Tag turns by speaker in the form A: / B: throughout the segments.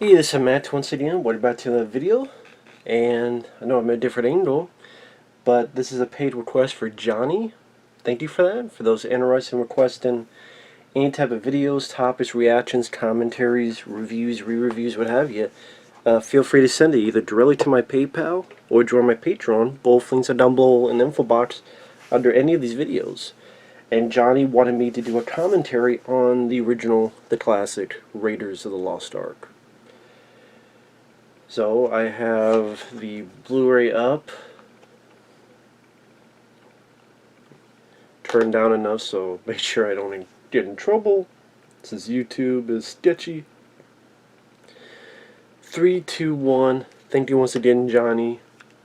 A: Hey, this is Matt once again. Welcome back to the video. And I know I'm at a different angle, but this is a paid request for Johnny. Thank you for that. For those interested in requesting any type of videos, topics, reactions, commentaries, reviews, re-reviews, what have you, feel free to send it either directly to my PayPal or join my Patreon. Both links are down below in the info box under any of these videos. And Johnny wanted me to do a commentary on the original, the classic, Raiders of the Lost Ark. So I have the Blu-ray up, turned down enough so make sure I don't get in trouble since YouTube is sketchy. 3, 2, 1. Thank you once again, Johnny.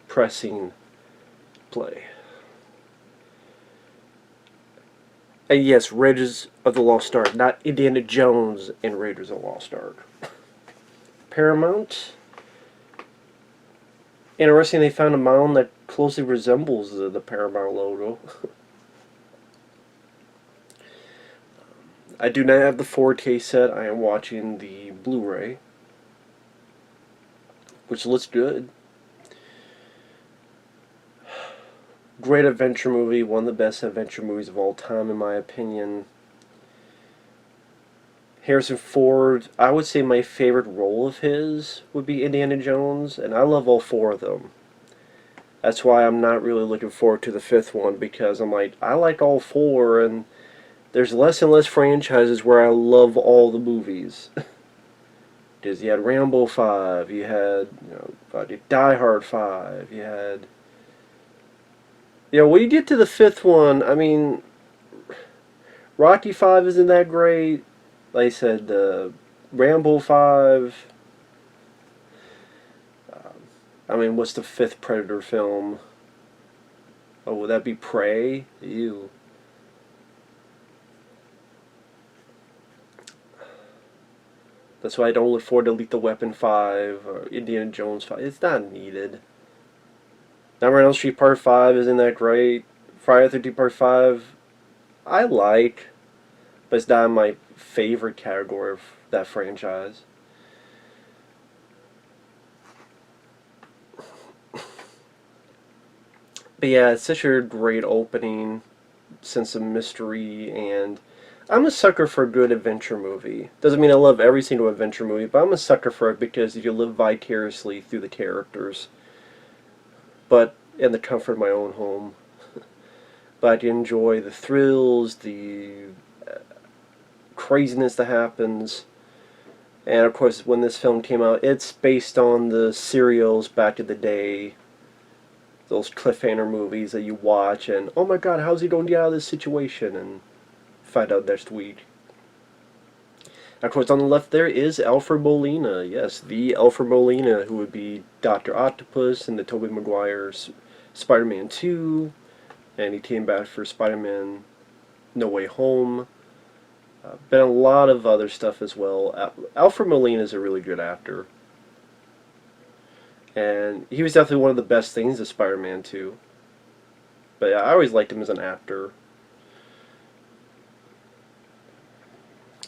A: Pressing play. And yes, Raiders of the Lost Ark, not Indiana Jones and Raiders of the Lost Ark. Paramount. Interesting, they found a mound that closely resembles the Paramount logo. I do not have the 4K set. I am watching the Blu-ray, which looks good. Great adventure movie, one of the best adventure movies of all time in my opinion. Harrison Ford, I would say my favorite role of his would be Indiana Jones, and I love all four of them. That's why I'm not really looking forward to the fifth one, because I'm like, I like all four, and there's less and less franchises where I love all the movies. Because you had Rambo 5, you had Die Hard 5, you had... when you get to the fifth one, I mean, Rocky 5 isn't that great. Like I said, Rambo 5... I mean, what's the fifth Predator film? Oh, would that be Prey? Ew. That's why I don't look forward to Lethal Weapon 5 or Indiana Jones 5. It's not needed. Nightmare on Elm Street Part 5 isn't that great. Friday the 13th Part 5, I like, but it's not in my favorite category of that franchise. But yeah, it's such a great opening, sense of mystery, and I'm a sucker for a good adventure movie. Doesn't mean I love every single adventure movie, but I'm a sucker for it because you live vicariously through the characters. But in the comfort of my own home. But I enjoy the thrills, the craziness that happens. And of course, when this film came out, it's based on the serials back in the day. Those cliffhanger movies that you watch and, oh my god, how's he going to get out of this situation? And find out next week. Of course, on the left there is Alfred Molina. Yes, the Alfred Molina, who would be Dr. Octopus in the Tobey Maguire's Spider-Man 2. And he came back for Spider-Man No Way Home. Been a lot of other stuff as well. Alfred Molina is a really good actor. And he was definitely one of the best things of Spider-Man 2. But yeah, I always liked him as an actor.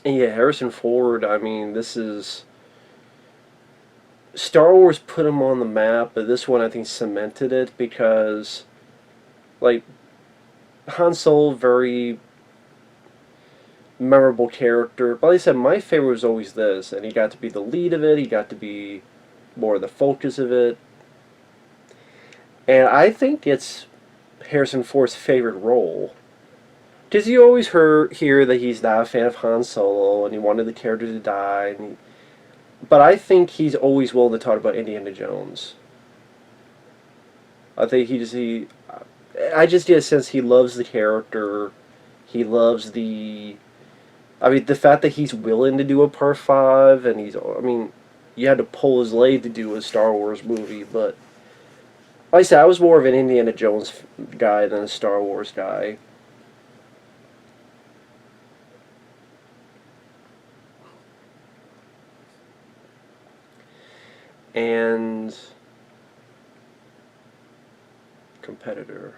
A: And yeah, Harrison Ford, I mean, this is... Star Wars put him on the map, but this one I think cemented it because, like, Han Solo, very memorable character. But like I said, my favorite was always this, and he got to be the lead of it, he got to be more the focus of it. And I think it's Harrison Ford's favorite role. Because you always hear that he's not a fan of Han Solo and he wanted the character to die. But I think he's always willing to talk about Indiana Jones. I think I just get a sense he loves the character. He loves the... I mean, the fact that he's willing to do a Part 5 and I mean, you had to pull his leg to do a Star Wars movie, but like I said, I was more of an Indiana Jones guy than a Star Wars guy. And competitor,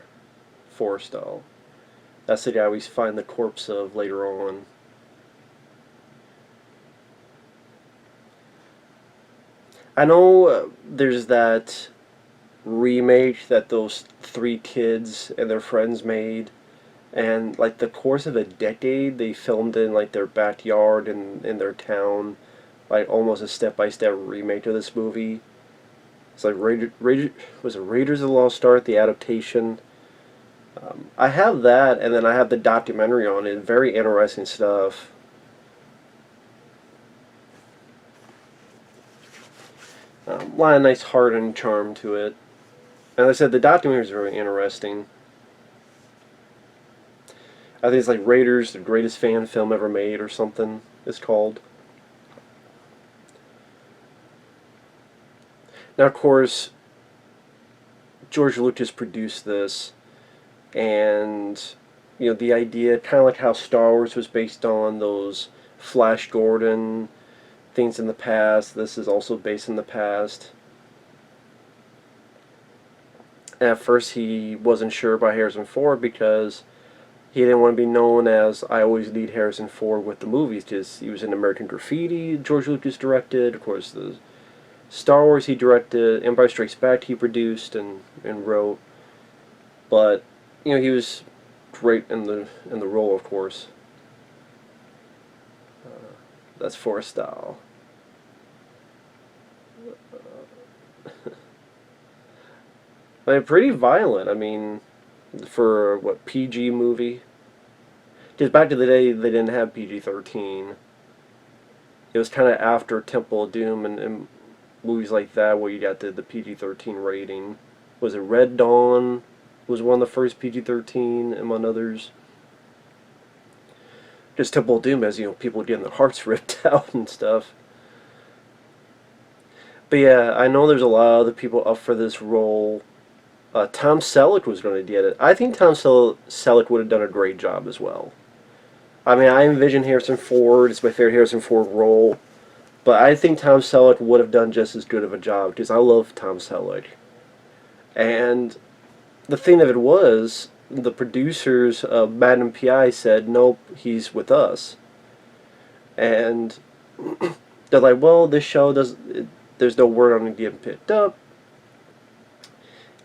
A: Forrestal. That's the guy we find the corpse of later on. I know there's that remake that those three kids and their friends made, and like the course of a decade they filmed in like their backyard in their town, like almost a step-by-step remake of this movie. It's like was it Raiders of the Lost Ark, the adaptation. I have that, and then I have the documentary on it. Very interesting stuff. A lot of nice heart and charm to it. And like I said, the documentary is very interesting. I think it's like Raiders, the greatest fan film ever made, or something. It's called. Now, of course, George Lucas produced this, and the idea, kind of like how Star Wars was based on those Flash Gordon things in the past. This is also based in the past. At first, he wasn't sure about Harrison Ford because he didn't want to be known as "I always lead Harrison Ford with the movies," because he was in American Graffiti. George Lucas directed, of course, the Star Wars he directed, Empire Strikes Back he produced and wrote. But he was great in the role, of course. That's Forrestal. I mean, pretty violent. I mean, for what, PG movie? Because back in the day, they didn't have PG-13. It was kind of after Temple of Doom and movies like that where you got the PG-13 rating. Was it Red Dawn? Was one of the first PG-13, among others. Just Temple of Doom has, people getting their hearts ripped out and stuff. But yeah, I know there's a lot of other people up for this role. Tom Selleck was going to get it. I think Tom Selleck would have done a great job as well. I mean, I envision Harrison Ford. It's my favorite Harrison Ford role. But I think Tom Selleck would have done just as good of a job because I love Tom Selleck. And the thing of it was, the producers of Magnum P.I. said, nope, he's with us. And they're like, well, this show there's no word on it getting picked up.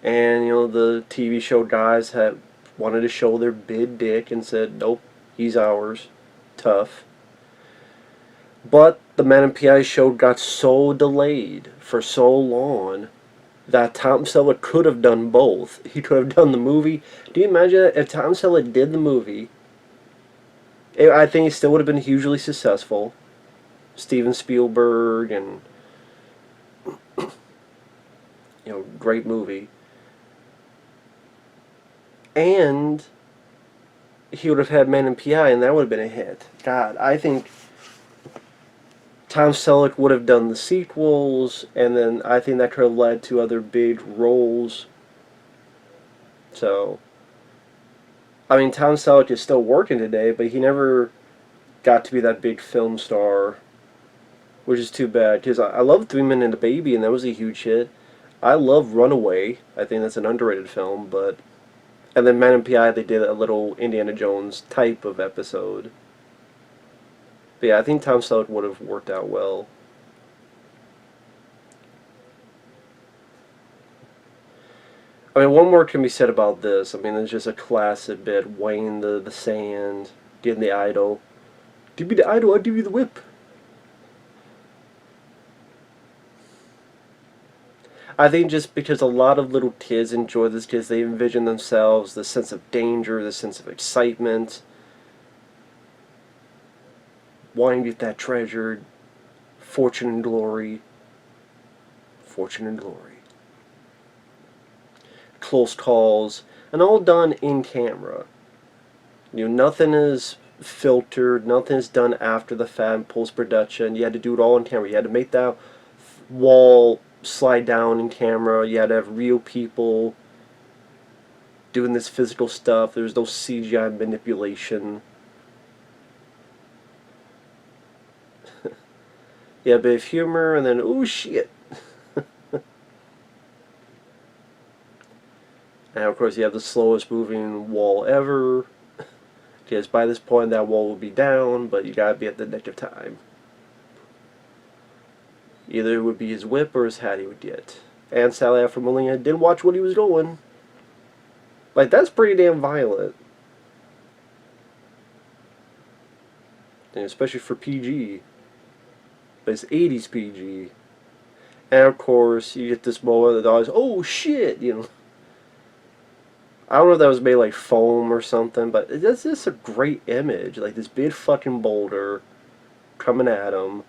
A: And, the TV show guys had wanted to show their big dick and said, nope, he's ours. Tough. But the Man and P.I. show got so delayed for so long that Tom Selleck could have done both. He could have done the movie. Do you imagine if Tom Selleck did the movie? I think it still would have been hugely successful. Steven Spielberg and great movie. And he would have had Man and P.I. and that would have been a hit. God, I think Tom Selleck would have done the sequels, and then I think that could have led to other big roles. So, I mean, Tom Selleck is still working today, but he never got to be that big film star, which is too bad, because I love 3 Men and a Baby, and that was a huge hit. I love Runaway. I think that's an underrated film, but... And then Man and P.I., they did a little Indiana Jones type of episode. But yeah, I think Tom Selleck would have worked out well. I mean, one more can be said about this. I mean, it's just a classic bit. Weighing the sand, getting the idol. Give me the idol, I'll give you the whip. I think just because a lot of little kids enjoy this because they envision themselves, the sense of danger, the sense of excitement, wanting to get that treasure, fortune and glory, close calls, and all done in camera. Nothing is filtered, nothing is done after the fact, post-production. You had to do it all in camera. You had to make that wall slide down in camera. You had to have real people doing this physical stuff. There's no CGI manipulation. Yeah, a bit of humor, and then, oh shit. And of course you have the slowest moving wall ever, because by this point that wall will be down, but you gotta be at the nick of time. Either it would be his whip or his hat he would get. And Sally After Molina didn't watch what he was doing. Like, that's pretty damn violent. And especially for PG. But it's 80s PG. And of course, you get this moment that the dog's, oh shit, you know. I don't know if that was made like foam or something, but it's just a great image. Like this big fucking boulder coming at him.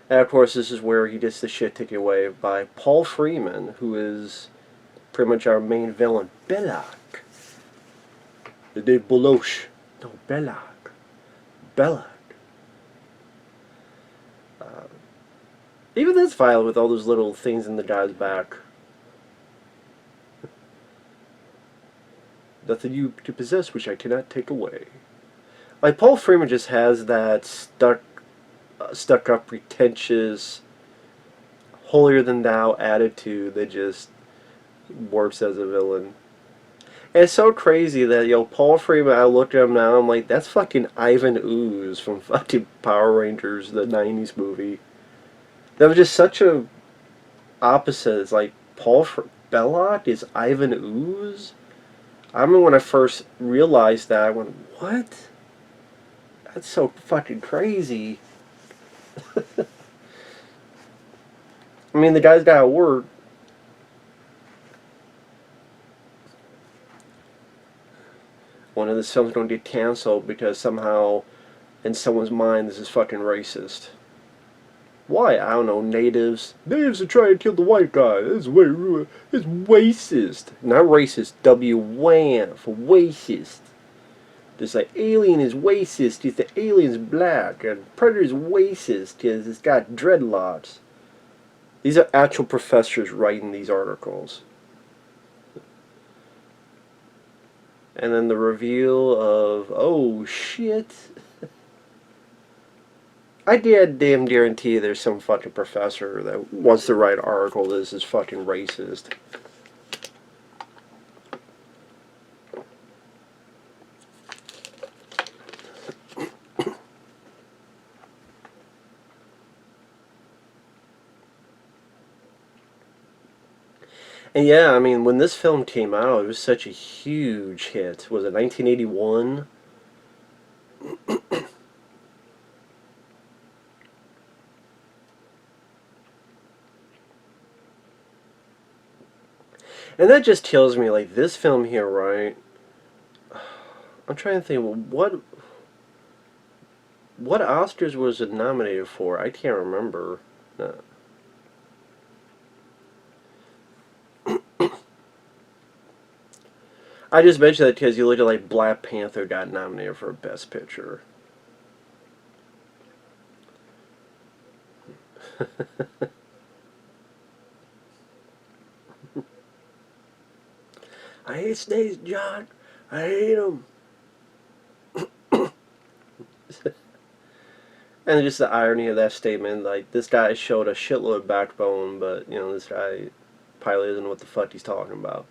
A: And of course, this is where he gets the shit taken away by Paul Freeman, who is pretty much our main villain. Belloq. De Belloq. No, Belloq. Belloq. Even that's violent with all those little things in the guy's back. Nothing you to possess which I cannot take away. Like, Paul Freeman just has that stuck up, pretentious, holier than thou attitude that just works as a villain. And it's so crazy that, Paul Freeman, I look at him now, I'm like, that's fucking Ivan Ooze from fucking Power Rangers, the 90s movie. That was just such a opposite. It's like, Belloq is Ivan Ooze? I remember when I first realized that, I went, what? That's so fucking crazy. I mean, the guy's got to work. One of the films going to get canceled because somehow, in someone's mind, this is fucking racist. Why? I don't know. Natives are trying to kill the white guy. It's racist. Not racist. W-wham for racist. Just like alien is racist because the alien's black, and predator's racist because it's got dreadlocks. These are actual professors writing these articles. And then the reveal of, oh shit. I damn guarantee there's some fucking professor that wants to write an article that is fucking racist. And yeah, I mean, when this film came out, it was such a huge hit. Was it 1981? And that just tells me, like, this film here, right? I'm trying to think, what Oscars was it nominated for? I can't remember. No. I just mentioned that because you look at, like, Black Panther got nominated for Best Picture. I hate snakes, John. I hate them. And just the irony of that statement, like, this guy showed a shitload of backbone, but, this guy probably doesn't know what the fuck he's talking about.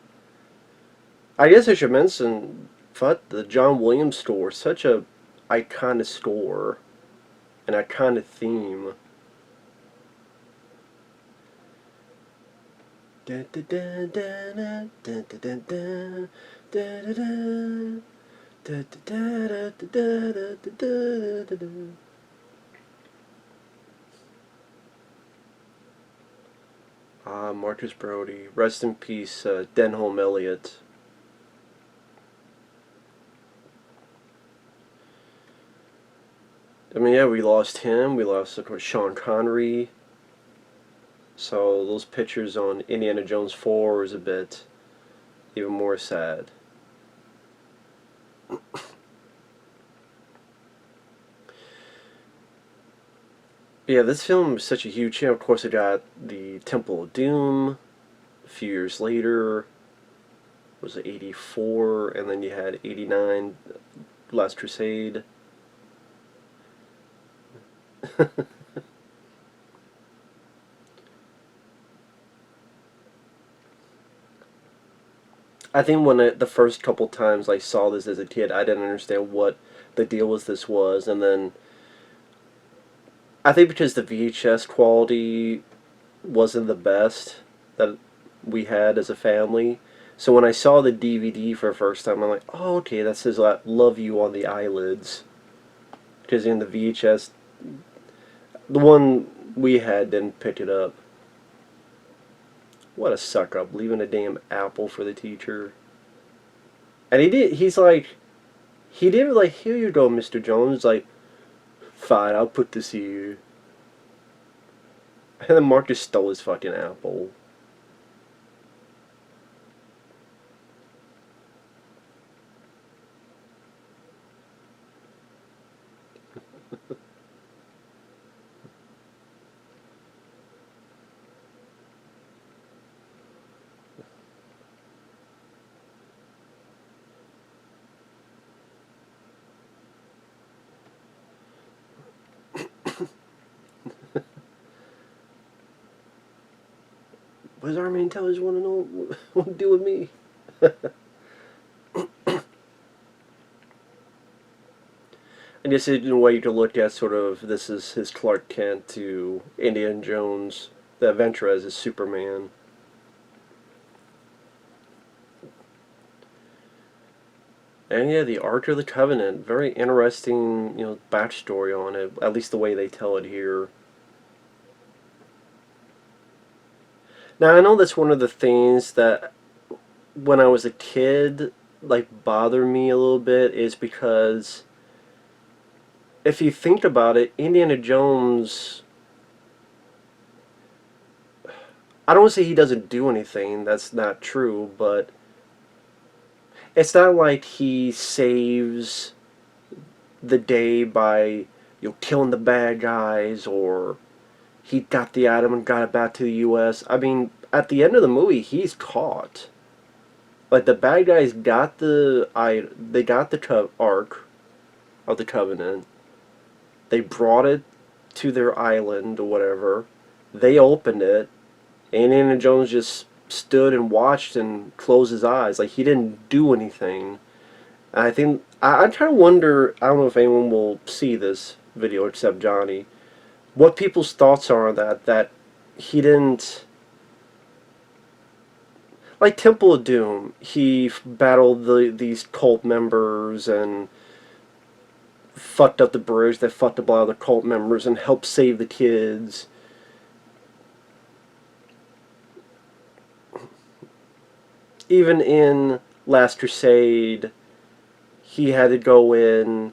A: I guess I should mention, the John Williams score, such a iconic score, an iconic theme. Marcus Brody. Rest in peace, Denholm Elliott. I mean, yeah, we lost him. We lost, of course, Sean Connery. So those pictures on Indiana Jones 4 is a bit even more sad. Yeah, this film is such a huge hit. Of course, it got the Temple of Doom a few years later. Was it 84? And then you had 89, Last Crusade. I think the first couple times I saw this as a kid, I didn't understand what the deal with this was, and then I think because the VHS quality wasn't the best that we had as a family. So when I saw the DVD for the first time, I'm like, oh, okay, that says "Love You" on the eyelids. Because in the VHS, the one we had didn't pick it up. What a suck up, leaving a damn apple for the teacher. And he did like, here you go, Mr. Jones. Like, fine, I'll put this here. And then Marcus stole his fucking apple. What does our main television want to know? What to do with me? I guess in a way you could look at sort of this is his Clark Kent to Indiana Jones, the adventure as his Superman. And yeah, the Ark of the Covenant, very interesting, backstory on it. At least the way they tell it here. Now I know that's one of the things that when I was a kid, like bothered me a little bit, is because if you think about it, Indiana Jones, I don't want to say he doesn't do anything, that's not true, but it's not like he saves the day by killing the bad guys, or he got the item and got it back to the U.S. I mean, at the end of the movie, he's caught. Like, the bad guys got they got the Ark of the Covenant. They brought it to their island or whatever. They opened it. And Indiana Jones just stood and watched and closed his eyes. Like, he didn't do anything. And I think I kind of wonder, I don't know if anyone will see this video except Johnny, what people's thoughts are on that he didn't, like Temple of Doom, he battled these cult members and fucked up the bridge that fucked up a lot of the cult members and helped save the kids. Even in Last Crusade, he had to go in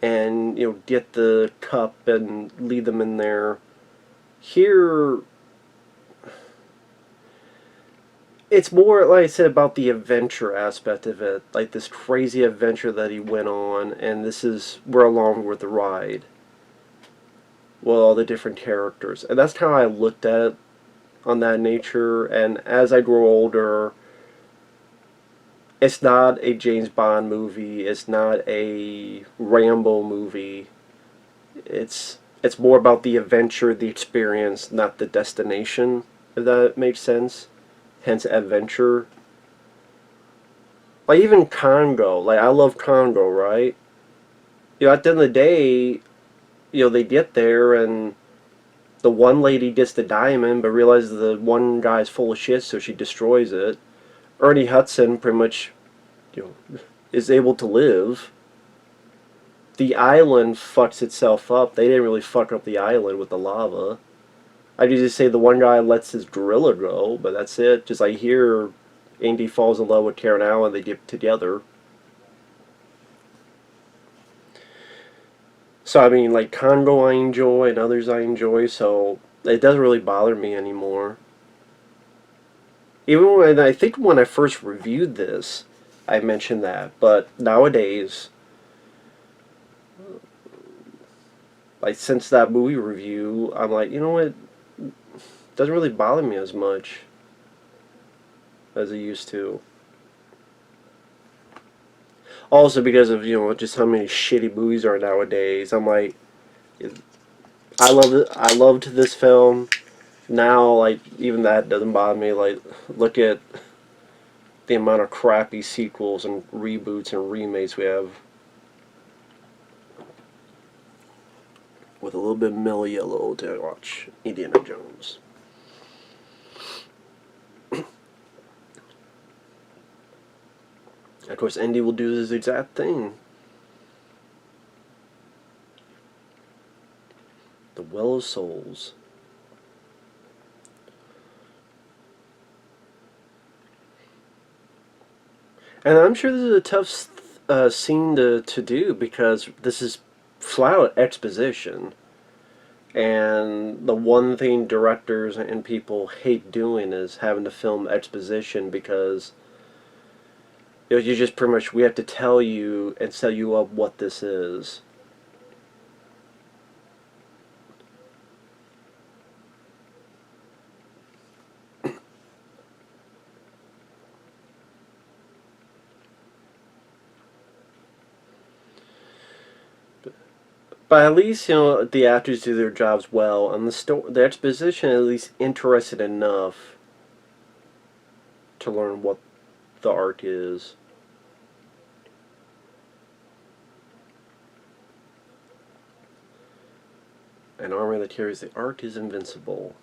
A: and get the cup and lead them in there. Here, it's more, like I said, about the adventure aspect of it, like this crazy adventure that he went on, and we're along with the ride. Well, all the different characters, and that's how I looked at it on that nature. And as I grow older, it's not a James Bond movie. It's not a Rambo movie. It's more about the adventure, the experience, not the destination, if that makes sense. Hence, adventure. Like, even Congo. Like, I love Congo, right? At the end of the day, they get there and the one lady gets the diamond but realizes the one guy's full of shit, so she destroys it. Ernie Hudson pretty much, is able to live. The island fucks itself up. They didn't really fuck up the island with the lava. I could just say the one guy lets his gorilla go, but that's it. Just like here, Indy falls in love with Karen Allen, they get together. So I mean, like Congo I enjoy and others I enjoy, so it doesn't really bother me anymore. Even I think when I first reviewed this, I mentioned that, but nowadays, like since that movie review, I'm like, what? It doesn't really bother me as much as it used to. Also because of just how many shitty movies are nowadays. I'm like, I love it. I loved this film. Now, like, even that doesn't bother me. Like, look at the amount of crappy sequels and reboots and remakes we have. With a little bit of Mellow Yellow to watch Indiana Jones. Of course, Indy will do this exact thing. The Well of Souls. And I'm sure this is a tough scene to do, because this is flat out exposition. And the one thing directors and people hate doing is having to film exposition, because you just pretty much, we have to tell you and set you up what this is. But at least, the actors do their jobs well, and the exposition is at least interested enough to learn what the Ark is. An army that carries the Ark is invincible.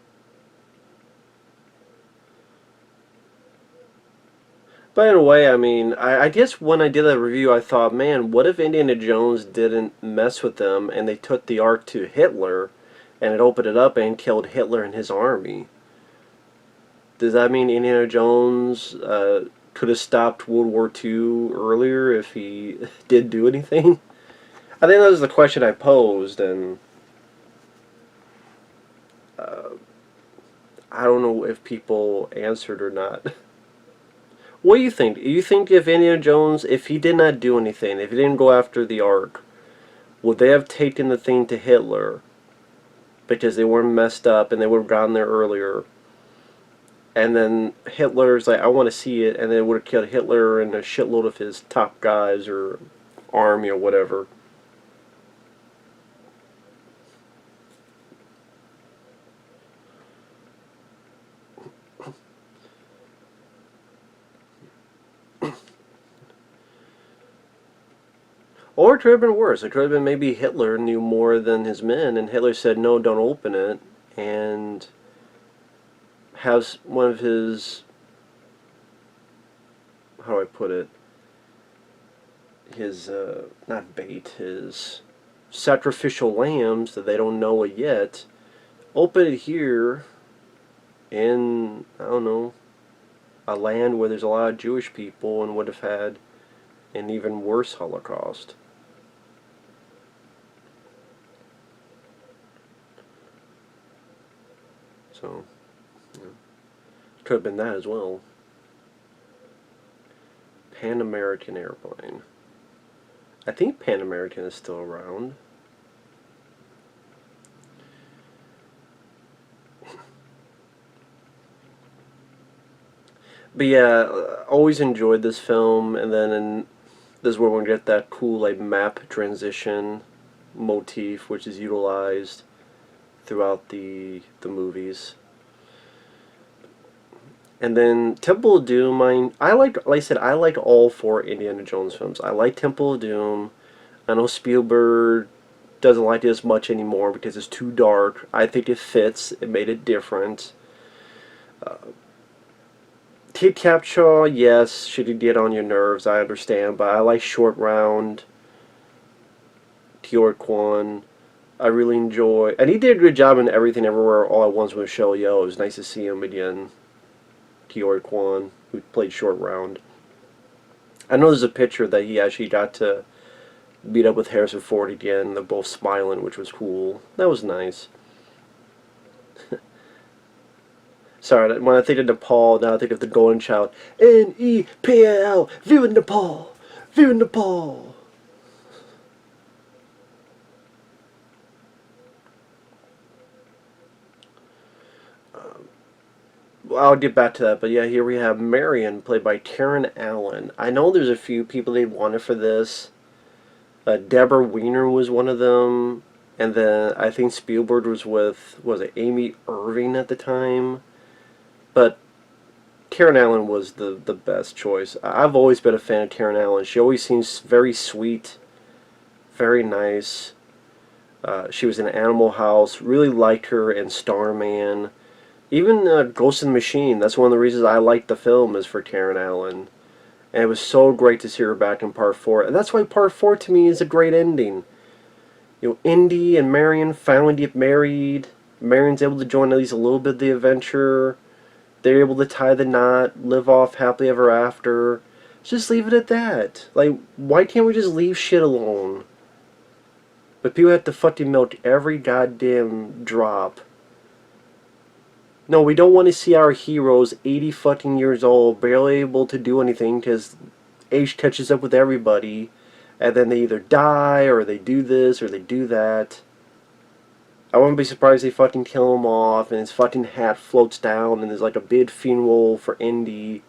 A: But in a way, I mean, I guess when I did that review, I thought, man, what if Indiana Jones didn't mess with them and they took the Ark to Hitler and it opened it up and killed Hitler and his army? Does that mean Indiana Jones could have stopped World War II earlier if he did do anything? I think that was the question I posed, and I don't know if people answered or not. What do you think? Do you think if Indiana Jones, if he did not do anything, if he didn't go after the Ark, would they have taken the thing to Hitler because they weren't messed up and they would have gotten there earlier? And then Hitler's like, I want to see it, and they would have killed Hitler and a shitload of his top guys or army or whatever. Or it could have been worse. It could have been maybe Hitler knew more than his men, and Hitler said, no, don't open it, and has one of his, how do I put it, his, not bait, his sacrificial lambs that they don't know it yet, open it here in, I don't know, a land where there's a lot of Jewish people, and would have had an even worse Holocaust. So, could have been that as well. Pan American airplane. I think Pan American is still around. But yeah, always enjoyed this film, and then this is where we're going to get that cool like map transition motif, which is utilized throughout the movies. And then Temple of Doom, like I said, I like all four Indiana Jones films. I like Temple of Doom. I know Spielberg doesn't like it as much anymore because it's too dark. I think it fits. It made it different. Kid Capshaw, yes, she could get on your nerves, I understand, but I like Short Round, Tior Kwan. I really enjoy, and he did a good job in Everything Everywhere All at Once with Michelle Yeoh. It was nice to see him again. Tior Kwan, who played Short Round. I know there's a picture that he actually got to meet up with Harrison Ford again. They're both smiling, which was cool. That was nice. Sorry, when I think of Nepal, now I think of the Golden Child. N-E-P-A-L, Viva Nepal! Viva Nepal! I'll get back to that, but yeah, here we have Marion, played by Karen Allen. I know there's a few people they wanted for this. Deborah Wiener was one of them, and then I think Spielberg was with, was it Amy Irving at the time? But Karen Allen was the best choice. I've always been a fan of Karen Allen. She always seems very sweet, very nice. She was in Animal House. Really liked her in Starman. Even Ghost in the Machine. That's one of the reasons I liked the film is for Karen Allen. And it was so great to see her back in Part 4. And that's why Part 4 to me is a great ending. You know, Indy and Marion finally get married. Marion's able to join at least a little bit of the adventure. They're able to tie the knot, live off happily ever after. Just leave it at that. Like, why can't we just leave shit alone? But people have to fucking milk every goddamn drop. No, we don't want to see our heroes 80 fucking years old, barely able to do anything because age catches up with everybody. And then they either die, or they do this, or they do that. I wouldn't be surprised if they fucking kill him off, and his fucking hat floats down, and there's like a big funeral for Indy.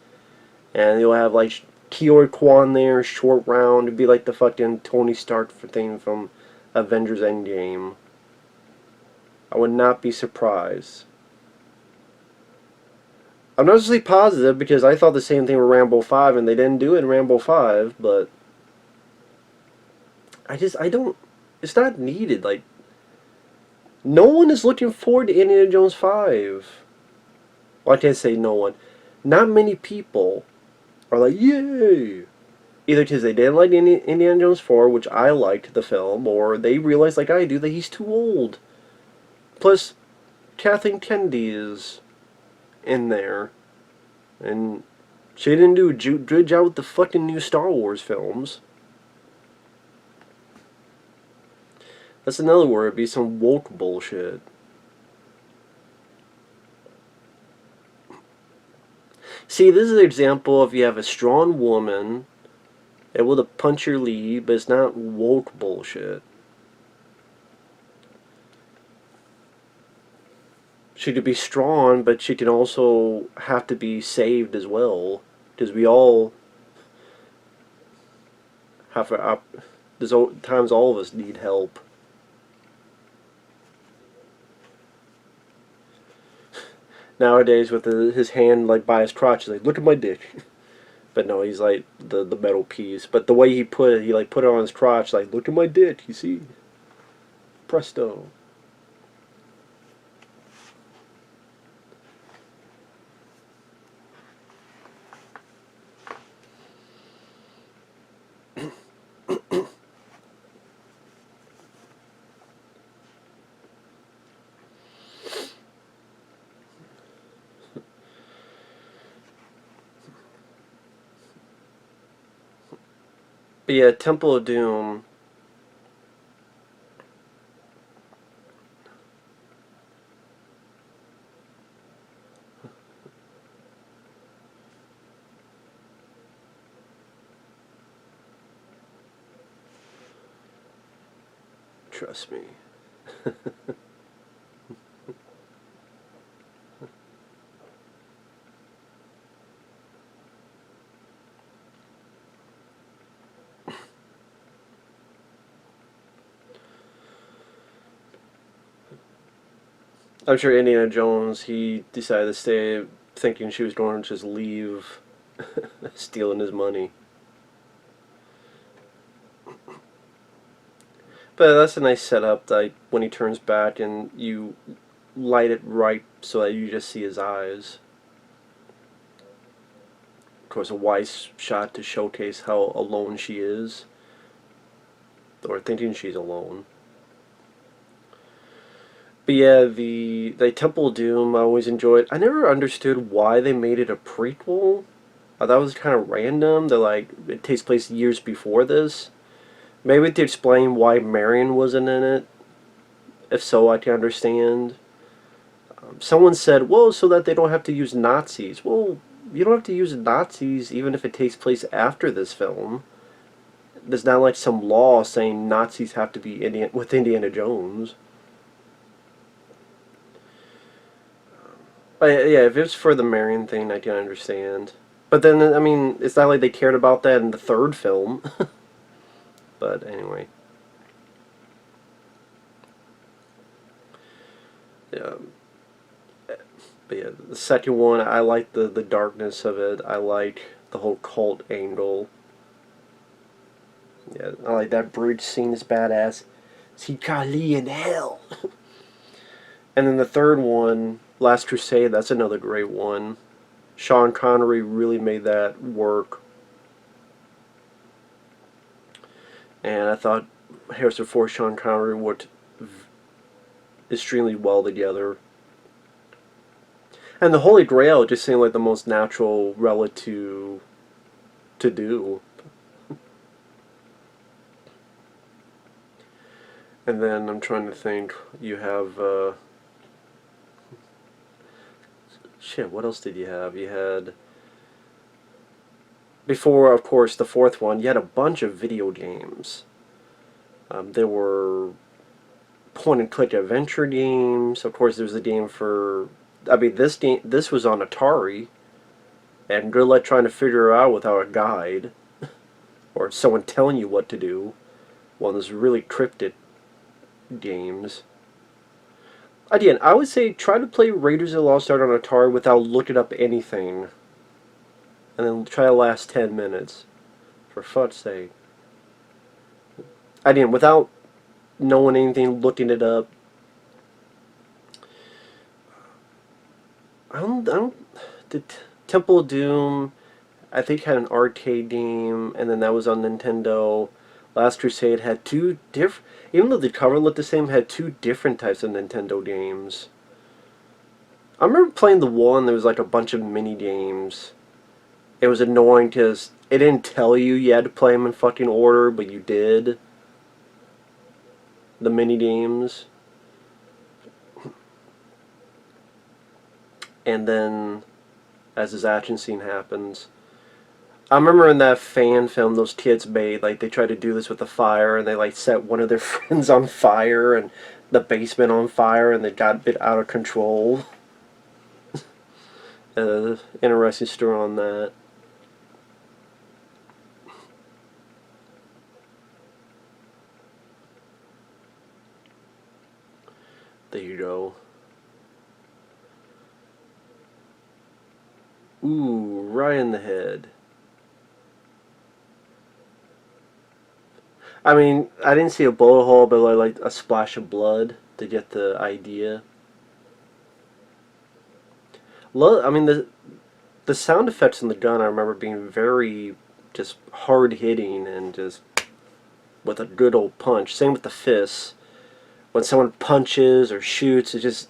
A: And you'll have like Kiyoshi Kwan there, short round, it'd be like the fucking Tony Stark thing from Avengers Endgame. I would not be surprised. I'm not necessarily positive because I thought the same thing with Rambo 5 and they didn't do it in Rambo 5, but I don't, it's not needed. Like, no one is looking forward to Indiana Jones 5. Well, I can't say no one. Not many people are like, yay! Either because they didn't like Indiana Jones 4, which I liked the film, or they realized, like I do, that he's too old. Plus, Kathleen Kennedy is in there, and she didn't do a good job with the fucking new Star Wars films. That's another word, it'd be some woke bullshit. See, this is an example of you have a strong woman able to punch your lead, but it's not woke bullshit. She could be strong, but she can also have to be saved as well. Because we all have to, there's times all of us need help. Nowadays, with his hand like by his crotch, he's like, look at my dick. But no, he's like the metal piece. But the way he put it, he like put it on his crotch, like, look at my dick, you see? Presto. But yeah, Temple of Doom. Trust me. I'm sure Indiana Jones, he decided to stay thinking she was going to just leave stealing his money. But that's a nice setup, that when he turns back and you light it right so that you just see his eyes. Of course, a wise shot to showcase how alone she is. Or thinking she's alone. But yeah, the Temple of Doom I always enjoyed. I never understood why they made it a prequel. I thought it was kind of random. They're like, it takes place years before this. Maybe to explain why Marion wasn't in it. If so, I can understand. Someone said, well, so that they don't have to use Nazis. Well, you don't have to use Nazis even if it takes place after this film. There's not like some law saying Nazis have to be with Indiana Jones. But yeah, if it's for the Marion thing, I can understand. But then, I mean, it's not like they cared about that in the third film. But anyway. Yeah. But yeah, the second one, I like the darkness of it. I like the whole cult angle. Yeah, I like that bridge scene is badass. See Kali in hell. And then the third one, Last Crusade, that's another great one. Sean Connery really made that work. And I thought Harrison Ford, Sean Connery worked extremely well together. And the Holy Grail just seemed like the most natural relic to do. And then I'm trying to think. You have shit. What else did you have? You had before, of course, the fourth one. You had a bunch of video games. There were point-and-click adventure games. Of course, there was a game for. I mean, this was on Atari, and good luck trying to figure it out without a guide or someone telling you what to do. One of those really cryptic games. Again, I would say try to play Raiders of the Lost Ark on Atari without looking up anything, and then try the last 10 minutes. For fuck's sake. Again, without knowing anything, looking it up. The Temple of Doom, I think, had an arcade game, and then that was on Nintendo. Last Crusade had two different, even though the cover looked the same, had two different types of Nintendo games. I remember playing the one, there was like a bunch of mini games. It was annoying because it didn't tell you had to play them in fucking order, but you did. The mini games. And then, as his action scene happens, I remember in that fan film those kids made, like, they tried to do this with the fire, and they, like, set one of their friends on fire, and the basement on fire, and they got a bit out of control. Interesting story on that. There you go. Ooh, right in the head. I mean, I didn't see a bullet hole, but like a splash of blood to get the idea. I mean, the sound effects in the gun I remember being very just hard hitting and just with a good old punch. Same with the fists. When someone punches or shoots, it just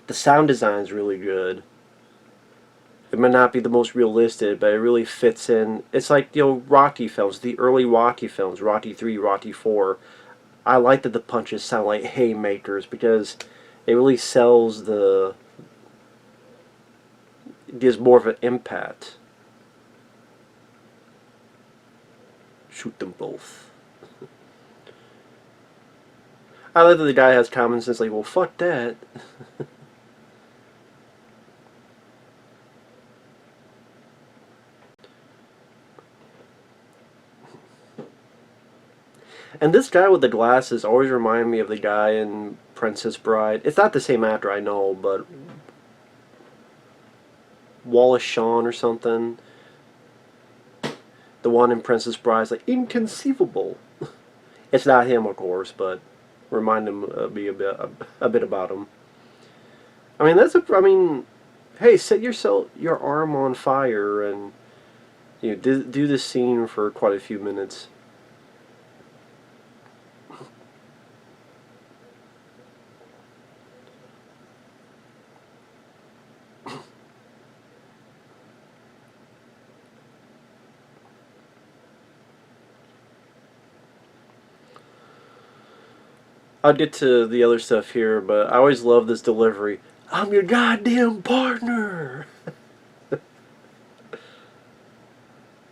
A: the sound design is really good. It might not be the most realistic, but it really fits in. It's like, Rocky films, the early Rocky films, Rocky 3, Rocky 4. I like that the punches sound like haymakers because it really sells gives more of an impact. Shoot them both. I like that the guy has common sense, like, well, fuck that. And this guy with the glasses always reminded me of the guy in Princess Bride. It's not the same actor, I know, but Wallace Shawn or something. The one in Princess Bride is like inconceivable. It's not him, of course, but reminded me a bit about him. I mean, hey, set your arm on fire and do this scene for quite a few minutes. I'll get to the other stuff here, but I always love this delivery. I'm your goddamn partner!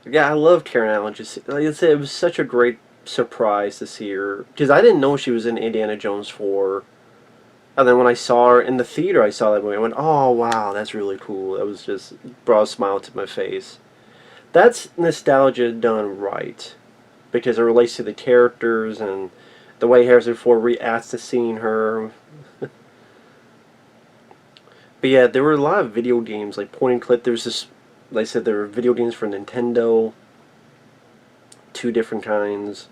A: Yeah, I love Karen Allen. Just like I said, it was such a great surprise to see her. Because I didn't know she was in Indiana Jones 4. And then when I saw her in the theater, I saw that movie. I went, oh, wow, that's really cool. It was just brought a smile to my face. That's nostalgia done right. Because it relates to the characters and the way Harrison Ford reacts to seeing her. But yeah, there were a lot of video games, like point and click. There's this, like I said, there were video games for Nintendo, two different kinds.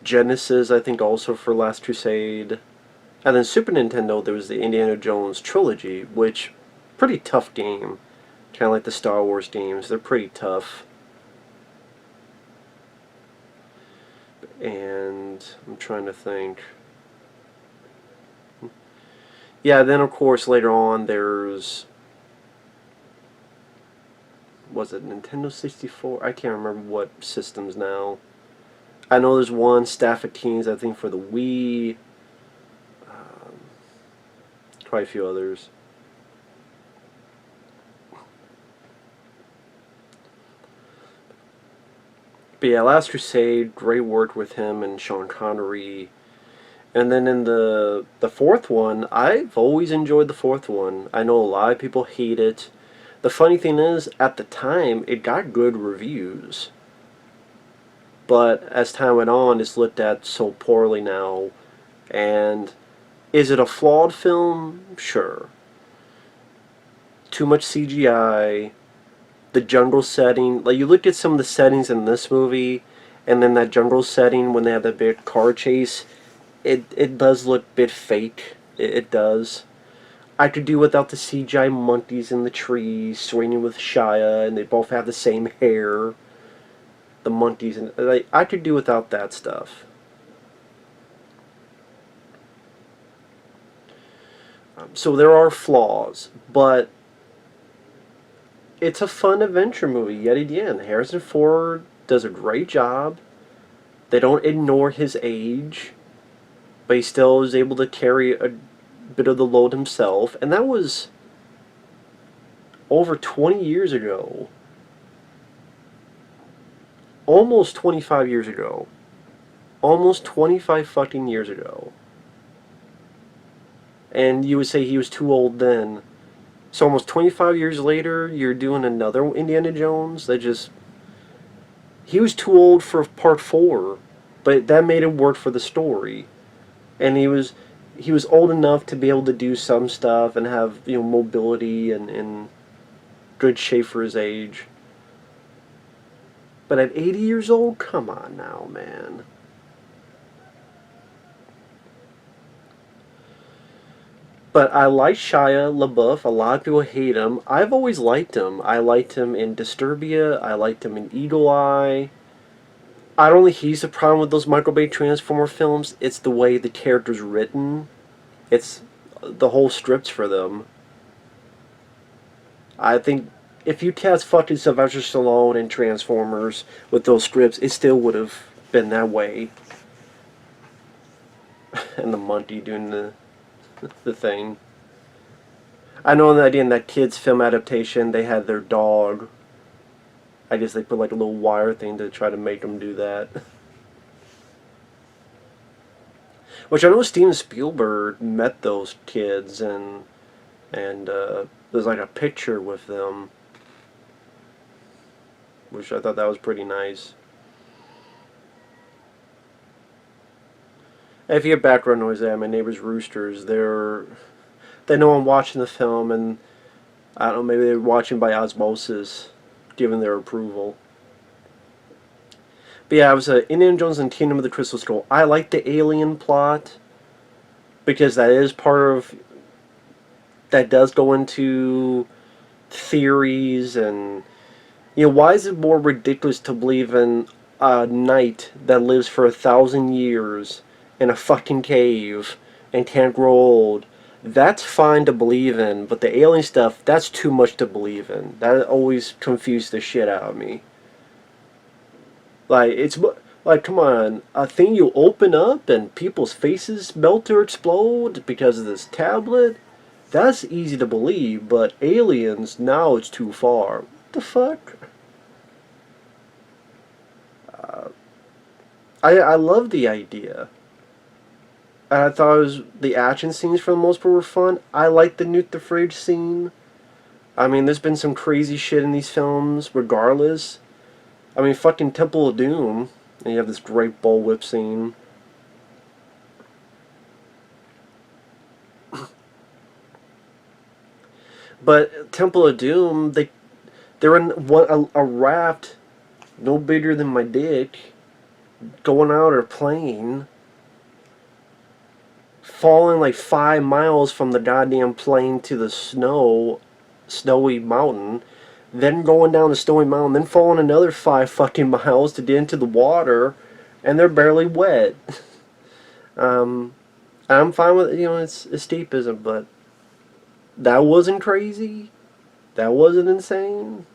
A: Genesis, I think, also for Last Crusade. And then Super Nintendo, there was the Indiana Jones trilogy, which, pretty tough game. Kind of like the Star Wars games. They're pretty tough. And I'm trying to think. Yeah, then of course later on there's, was it Nintendo 64? I can't remember what systems now. I know there's one, Staff of Kings, I think for the Wii. Quite a few others. But yeah, Last Crusade, great work with him and Sean Connery. And then in the fourth one, I've always enjoyed the fourth one. I know a lot of people hate it. The funny thing is, at the time, it got good reviews. But as time went on, it's looked at so poorly now. And is it a flawed film? Sure. Too much CGI. The jungle setting. Like, you look at some of the settings in this movie, and then that jungle setting when they have that big car chase, it does look a bit fake. It does. I could do without the CGI monkeys in the trees swinging with Shia, and they both have the same hair. The monkeys, and like, I could do without that stuff. So there are flaws, but it's a fun adventure movie yet again. Harrison Ford does a great job. They don't ignore his age, but he still is able to carry a bit of the load himself, and that was over 20 years ago. Almost 25 years ago. Almost 25 fucking years ago. And you would say he was too old then. So almost 25 years later, you're doing another Indiana Jones that just... He was too old for part 4, but that made it work for the story. And he was old enough to be able to do some stuff and have, you know, mobility and good shape for his age. But at 80 years old, come on now, man. But I like Shia LaBeouf. A lot of people hate him. I've always liked him. I liked him in Disturbia. I liked him in Eagle Eye. I don't think he's the problem with those Michael Bay Transformer films. It's the way the character's written. It's the whole scripts for them. I think if you cast fucking Sylvester Stallone in Transformers with those scripts, it still would have been that way. And the monkey doing the thing. I know that in that kid's film adaptation, they had their dog. I guess they put like a little wire thing to try to make them do that. Which I know Steven Spielberg met those kids, and there's like a picture with them, which I thought that was pretty nice. And if you hear background noise there, my neighbor's roosters, they know I'm watching the film, and I don't know, maybe they're watching by osmosis, giving their approval. But yeah, it was Indiana Jones and Kingdom of the Crystal Skull. I like the alien plot, because that is part of, that does go into theories, and, you know, why is it more ridiculous to believe in a knight that lives for 1,000 years in a fucking cave and can't grow old? That's fine to believe in, but the alien stuff, that's too much to believe in. That always confused the shit out of me. Like, it's like, come on, a thing you open up and people's faces melt or explode because of this tablet? That's easy to believe, but aliens, now it's too far. What the fuck? I love the idea. And I thought the action scenes for the most part were fun. I like the Newt the Fridge scene. I mean, there's been some crazy shit in these films, regardless. I mean, fucking Temple of Doom, and you have this great bullwhip scene. But Temple of Doom, they're in a raft no bigger than my dick, going out or plane, falling like 5 miles from the goddamn plane to the snowy mountain, then going down the snowy mountain, then falling another 5 fucking miles to get into the water, and they're barely wet. um, I'm fine with it's escapism, but that wasn't crazy. That wasn't insane.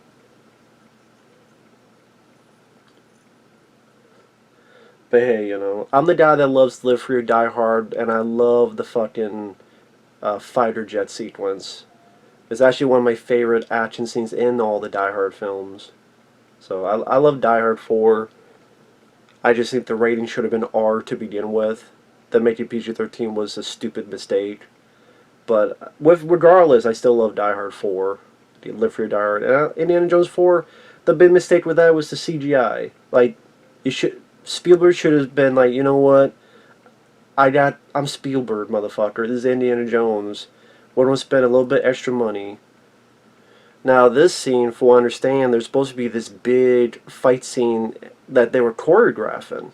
A: But hey, I'm the guy that loves to Live Free or Die Hard, and I love the fucking fighter jet sequence. It's actually one of my favorite action scenes in all the Die Hard films. So I love Die Hard 4. I just think the rating should have been R to begin with. The making PG-13 was a stupid mistake. But regardless, I still love Die Hard 4. Live Free or Die Hard. And Indiana Jones 4, the big mistake with that was the CGI. Like, Spielberg should have been like, you know what? I'm Spielberg, motherfucker. This is Indiana Jones. We're going to spend a little bit extra money. Now, this scene, for what I understand, there's supposed to be this big fight scene that they were choreographing.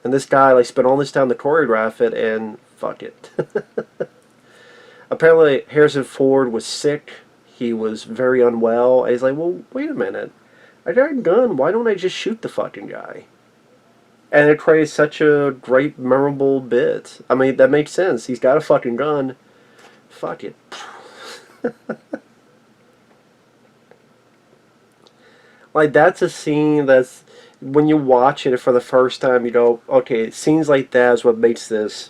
A: And this guy, like, spent all this time to choreograph it, and fuck it. Apparently, Harrison Ford was sick. He was very unwell. And he's like, well, wait a minute. I got a gun. Why don't I just shoot the fucking guy? And it creates such a great, memorable bit. I mean, that makes sense. He's got a fucking gun. Fuck it. Like, that's a scene that's, when you watch it for the first time, you go, okay, scenes like that is what makes this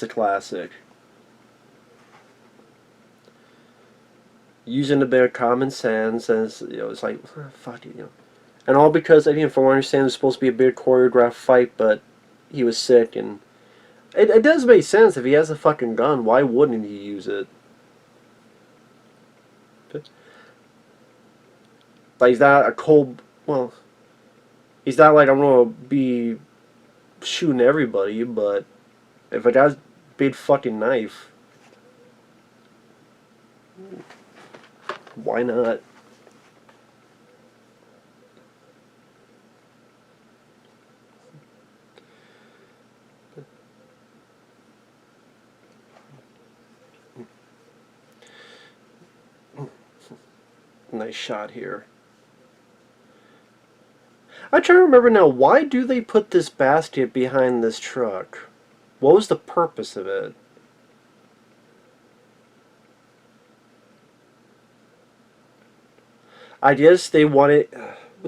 A: a classic. Using a bit of common sense, and it's like, fuck it, And all because, again, from what I understand, it was supposed to be a big choreographed fight, but he was sick, and it does make sense. If he has a fucking gun, why wouldn't he use it? Like, he's not a cold, well, he's not like, I'm gonna be shooting everybody, but if a guy's big fucking knife, why not? Nice shot here. I try to remember now, why do they put this basket behind this truck? What was the purpose of it? I guess they wanted...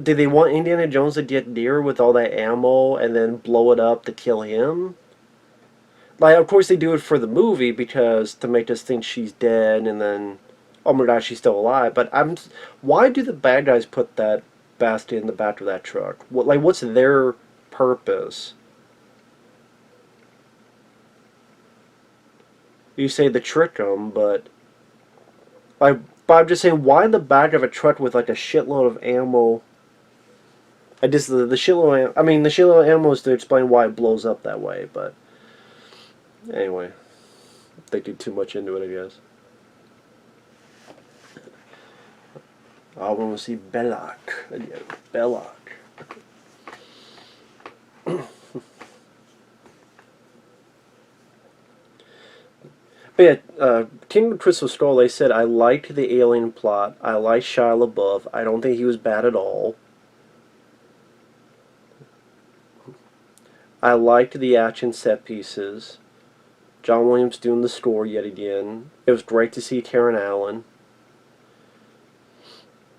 A: Did they want Indiana Jones to get near with all that ammo and then blow it up to kill him? Like, of course they do it for the movie because to make us think she's dead and then, oh my god, she's still alive. But why do the bad guys put that basket in the back of that truck? What's their purpose? You say to trick them, but I'm just saying, why in the back of a truck with like a shitload of ammo? The shitload. I mean, the shitload of ammo is to explain why it blows up that way. But anyway, they did too much into it, I guess. I want to see Belloq. Belloq. But yeah, Kingdom Crystal Skull, they said, I liked the alien plot. I liked Shia LaBeouf. I don't think he was bad at all. I liked the action set pieces. John Williams doing the score yet again. It was great to see Karen Allen.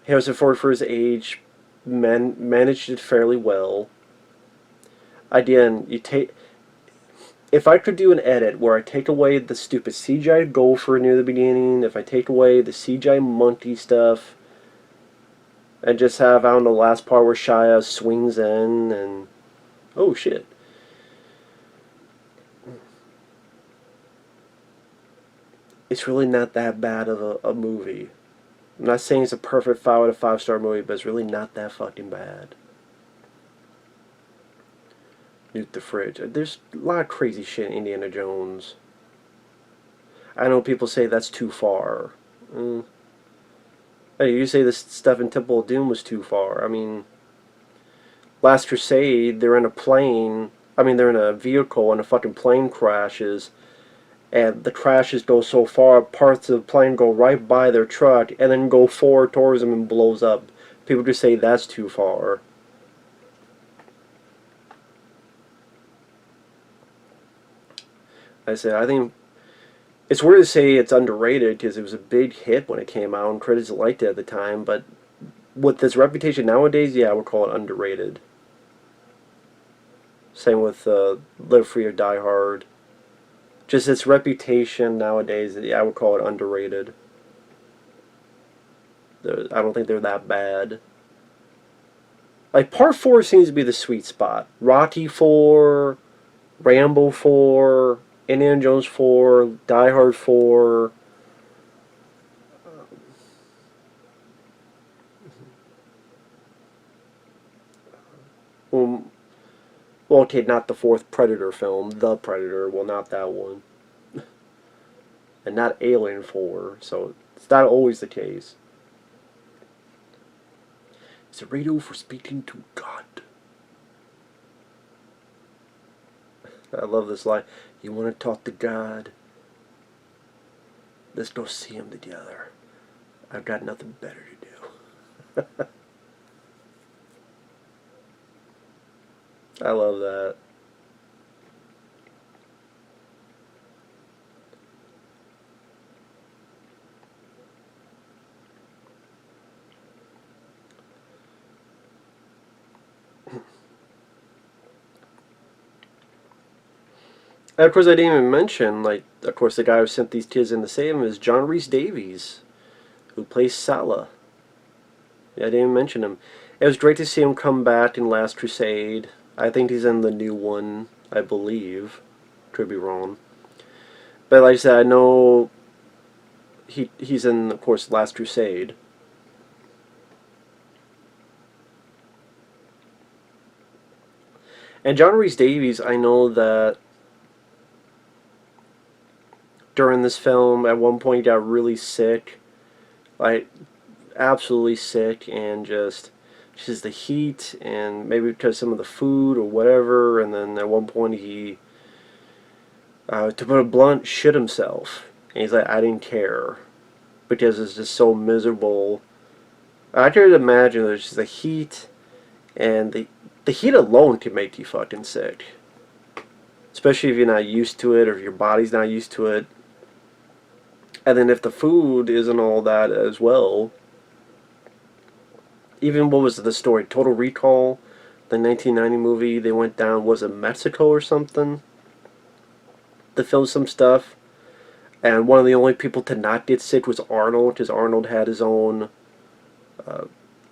A: Harrison Ford, for his age, managed it fairly well. Again, if I could do an edit where I take away the stupid CGI gopher near the beginning, if I take away the CGI monkey stuff, and just have, I don't know, the last part where Shia swings in and, oh shit. It's really not that bad of a movie. I'm not saying it's a perfect 5 out of 5 star movie, but it's really not that fucking bad. Nuke the fridge. There's a lot of crazy shit in Indiana Jones. I know people say that's too far. Mm. Hey, you say this stuff in Temple of Doom was too far. I mean, Last Crusade, they're in a plane. I mean, they're in a vehicle and a fucking plane crashes. And the crashes go so far, parts of the plane go right by their truck and then go forward towards them and blows up. People just say that's too far. I say, I think it's weird to say it's underrated because it was a big hit when it came out and critics liked it at the time, but with this reputation nowadays, yeah, I would call it underrated. Same with Live Free or Die Hard. Just its reputation nowadays, yeah, I would call it underrated. I don't think they're that bad. Like, Part 4 seems to be the sweet spot. Rocky 4, Rambo 4, Indiana Jones 4, Die Hard 4. Um, well, okay, not the fourth Predator film. The Predator. Well, not that one. And not Alien 4. So, it's not always the case. It's a radio for speaking to God. I love this line. You want to talk to God? Let's go see him together. I've got nothing better to do. I love that. And of course, I didn't even mention, like, of course, the guy who sent these kids in to save him is John Rhys-Davies, who plays Salah. Yeah, I didn't even mention him. It was great to see him come back in Last Crusade. I think he's in the new one, I believe. Could be wrong. But like I said, I know he's in, of course, Last Crusade. And John Rhys-Davies, I know that during this film, at one point, he got really sick. Like, absolutely sick, and just the heat, and maybe because some of the food or whatever, and then at one point he, to put it blunt, shit himself. And he's like, I didn't care, because it's just so miserable. I can imagine there's just the heat, and the heat alone can make you fucking sick. Especially if you're not used to it, or if your body's not used to it. And then if the food isn't all that as well. Even, what was the story? Total Recall, the 1990 movie, they went down, was it Mexico or something? To film some stuff. And one of the only people to not get sick was Arnold, because Arnold had his own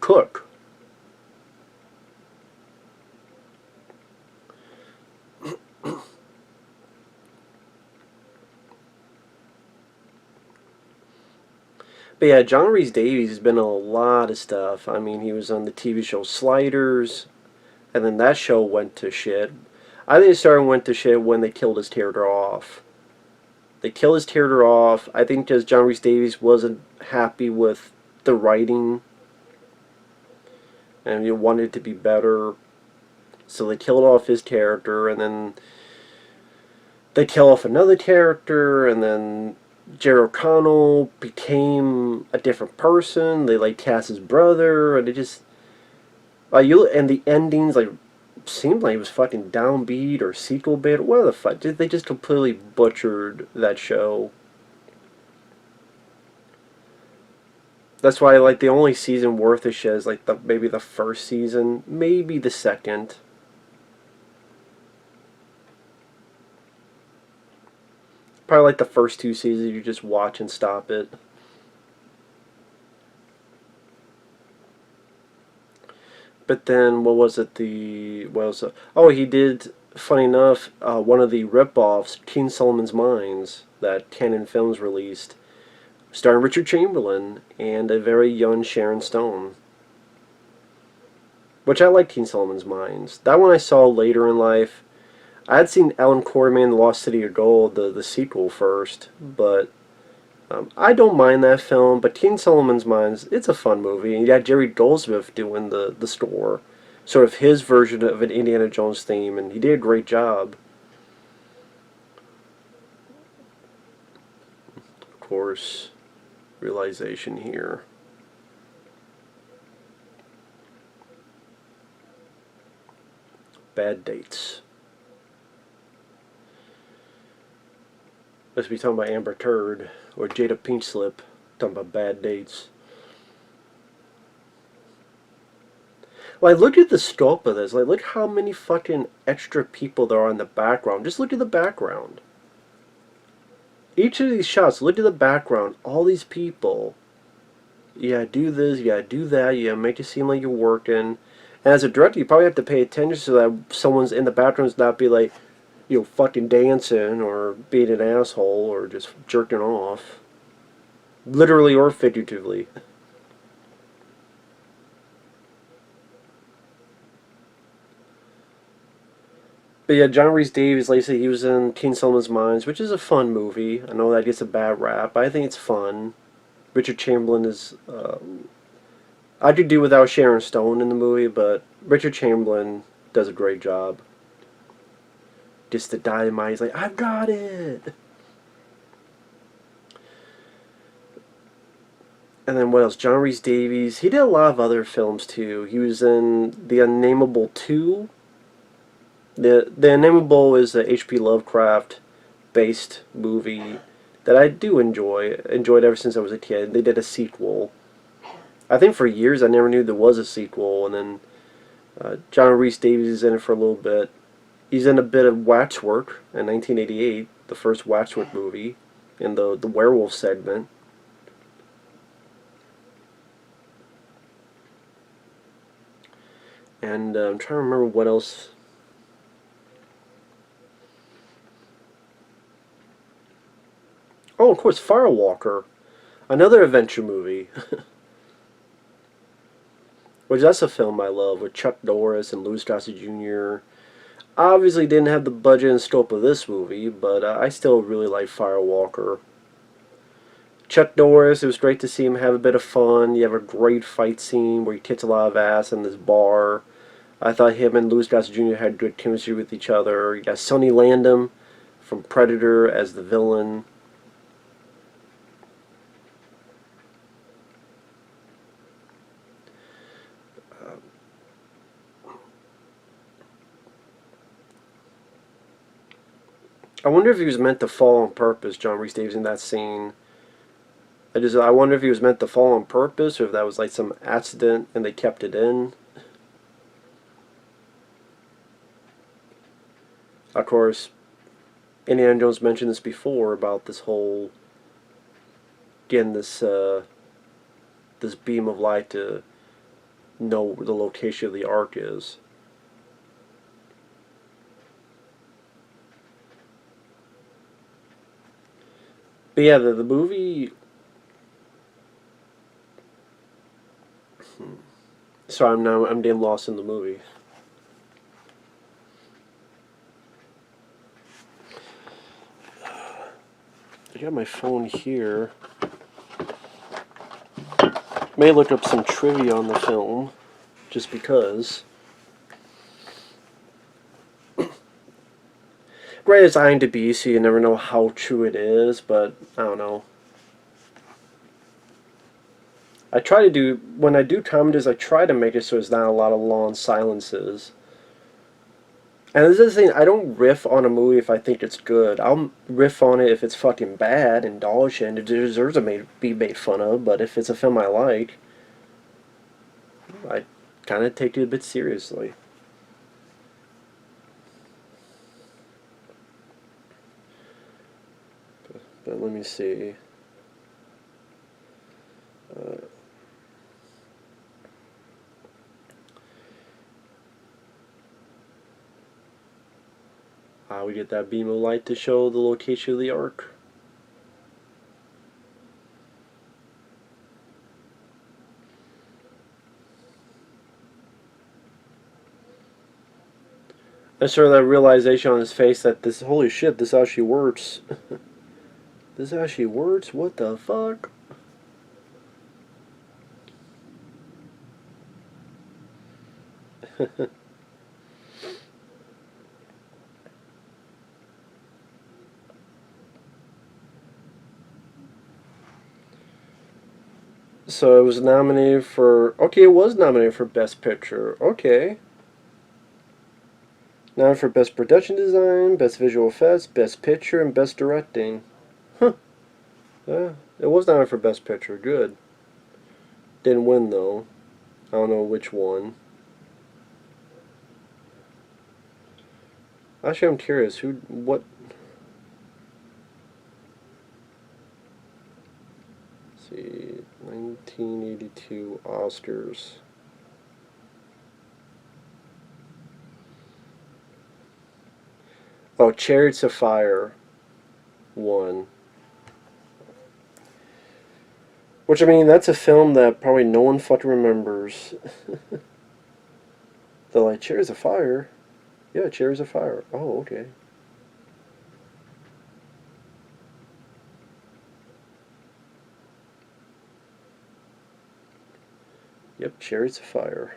A: cook. But yeah, John Rhys-Davies has been in a lot of stuff. I mean, he was on the TV show Sliders, and then that show went to shit. I think it started went to shit when they killed his character off. They killed his character off, I think because John Rhys-Davies wasn't happy with the writing, and he wanted it to be better. So they killed off his character, and then they kill off another character, and then Jerry O'Connell became a different person. They like cast his brother, and it just and the endings like seemed like it was fucking downbeat or sequel bait. What the fuck? They just completely butchered that show. That's why like the only season worth of shit is like maybe the first season, maybe the second. Probably like the first two seasons, you just watch and stop it. But then, what was it? Oh, he did. Funny enough, one of the rip-offs, King Solomon's Mines, that Canon Films released, starring Richard Chamberlain and a very young Sharon Stone. Which I like King Solomon's Mines. That one I saw later in life. I had seen Alan Quartermain, The Lost City of Gold, the sequel first, but I don't mind that film. But King Solomon's Mines, it's a fun movie. And you got Jerry Goldsmith doing the score, sort of his version of an Indiana Jones theme, and he did a great job. Of course, realization here. Bad dates. Must be talking about Amber Turd or Jada Pink Slip. Talking about bad dates. Like, look at the scope of this. Like, look how many fucking extra people there are in the background. Just look at the background. Each of these shots, look at the background. All these people. You gotta do this, you gotta do that, you gotta make it seem like you're working. And as a director, you probably have to pay attention so that someone's in the background not be like, fucking dancing or being an asshole or just jerking off. Literally or figuratively. But yeah, John Rhys-Davies, like I said, he was in King Solomon's Mines, which is a fun movie. I know that gets a bad rap, but I think it's fun. Richard Chamberlain is... I could do without Sharon Stone in the movie, but Richard Chamberlain does a great job. Just the dynamite, he's like, I've got it! And then what else? John Rhys-Davies. He did a lot of other films too. He was in The Unnameable 2. The Unnameable is a H.P. Lovecraft based movie that I do enjoy. Enjoyed ever since I was a kid. They did a sequel. I think for years I never knew there was a sequel, and then John Rhys-Davies is in it for a little bit. He's in a bit of Waxwork in 1988, the first Waxwork movie, in the werewolf segment. And I'm trying to remember what else. Oh, of course, Firewalker, another adventure movie. Which that's a film I love with Chuck Norris and Louis Gossett Jr. Obviously didn't have the budget and scope of this movie, but I still really like Firewalker. Chuck Norris, it was great to see him have a bit of fun. You have a great fight scene where he kicks a lot of ass in this bar. I thought him and Louis Gossett Jr. had good chemistry with each other. You got Sonny Landham from Predator as the villain. I wonder if he was meant to fall on purpose, John Rhys-Davies, in that scene. I wonder if he was meant to fall on purpose, or if that was like some accident and they kept it in. Of course, Indiana Jones mentioned this before about this whole getting this beam of light to know where the location of the Ark is. But yeah, the movie. Sorry, I'm getting lost in the movie. I got my phone here. May look up some trivia on the film, just because. Great as IMDb, so you never know how true it is, but I don't know. I try to do, when I do commentaries, I try to make it so there's not a lot of long silences. And this is the thing, I don't riff on a movie if I think it's good. I'll riff on it if it's fucking bad, indulge and it deserves to be made fun of, but if it's a film I like, I kind of take it a bit seriously. But let me see. We get that beam of light to show the location of the Ark. I saw that realization on his face that this, holy shit, this actually works. This actually works? What the fuck? So it was nominated for... Okay, it was nominated for Best Picture. Okay. Nominated for Best Production Design, Best Visual Effects, Best Picture, and Best Directing. Huh. Yeah, it was nominated for Best Picture. Good. Didn't win, though. I don't know which one. Actually, I'm curious. What... Let's see... 1982 Oscars. Oh, Chariots of Fire won. Which, I mean, that's a film that probably no one fucking remembers. They're like, Chariots of Fire? Yeah, Chariots of Fire. Oh, okay. Yep, Chariots of Fire.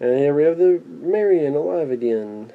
A: And here we have the Marion alive again.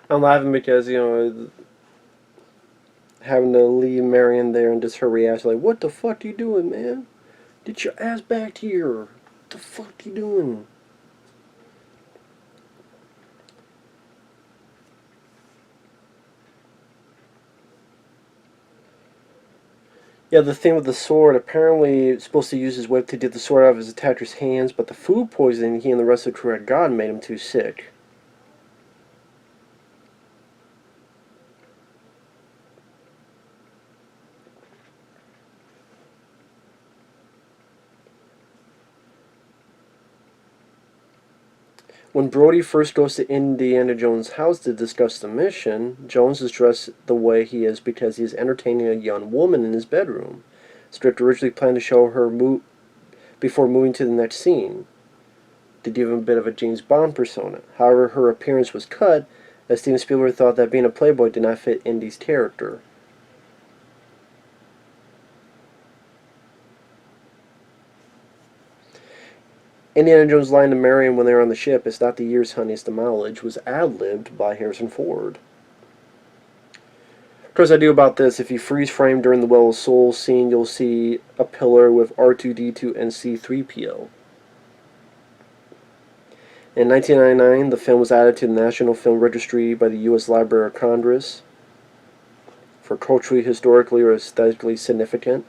A: I'm laughing because, you know, having to leave Marion there and just her reaction, like, what the fuck you doing, man? Get your ass back here. What the fuck you doing? Yeah, the thing with the sword, apparently it's supposed to use his whip to get the sword out of his attacker's hands, but the food poisoning he and the rest of the crew had gotten made him too sick. When Brody first goes to Indiana Jones' house to discuss the mission, Jones is dressed the way he is because he is entertaining a young woman in his bedroom. Script originally planned to show her before moving to the next scene, to give him a bit of a James Bond persona. However, her appearance was cut, as Steven Spielberg thought that being a playboy did not fit Indy's character. Indiana Jones' line to Marion when they were on the ship, "It's not the years, honey, it's the mileage," was ad-libbed by Harrison Ford. Of course, I do about this. If you freeze frame during the Well of Souls scene, you'll see a pillar with R2-D2 and C-3PO. In 1999, the film was added to the National Film Registry by the U.S. Library of Congress for culturally, historically, or aesthetically significant.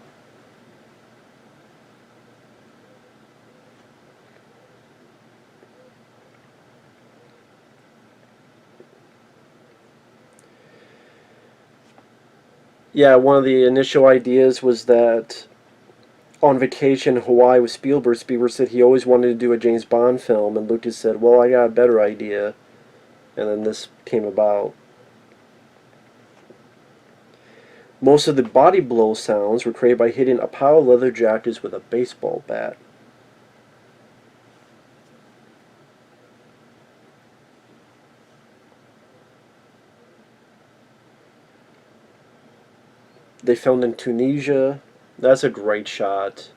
A: Yeah, one of the initial ideas was that on vacation in Hawaii with Spielberg, Spielberg said he always wanted to do a James Bond film, and Lucas said, well, I got a better idea. And then this came about. Most of the body blow sounds were created by hitting a pile of leather jackets with a baseball bat. They filmed in Tunisia. That's a great shot.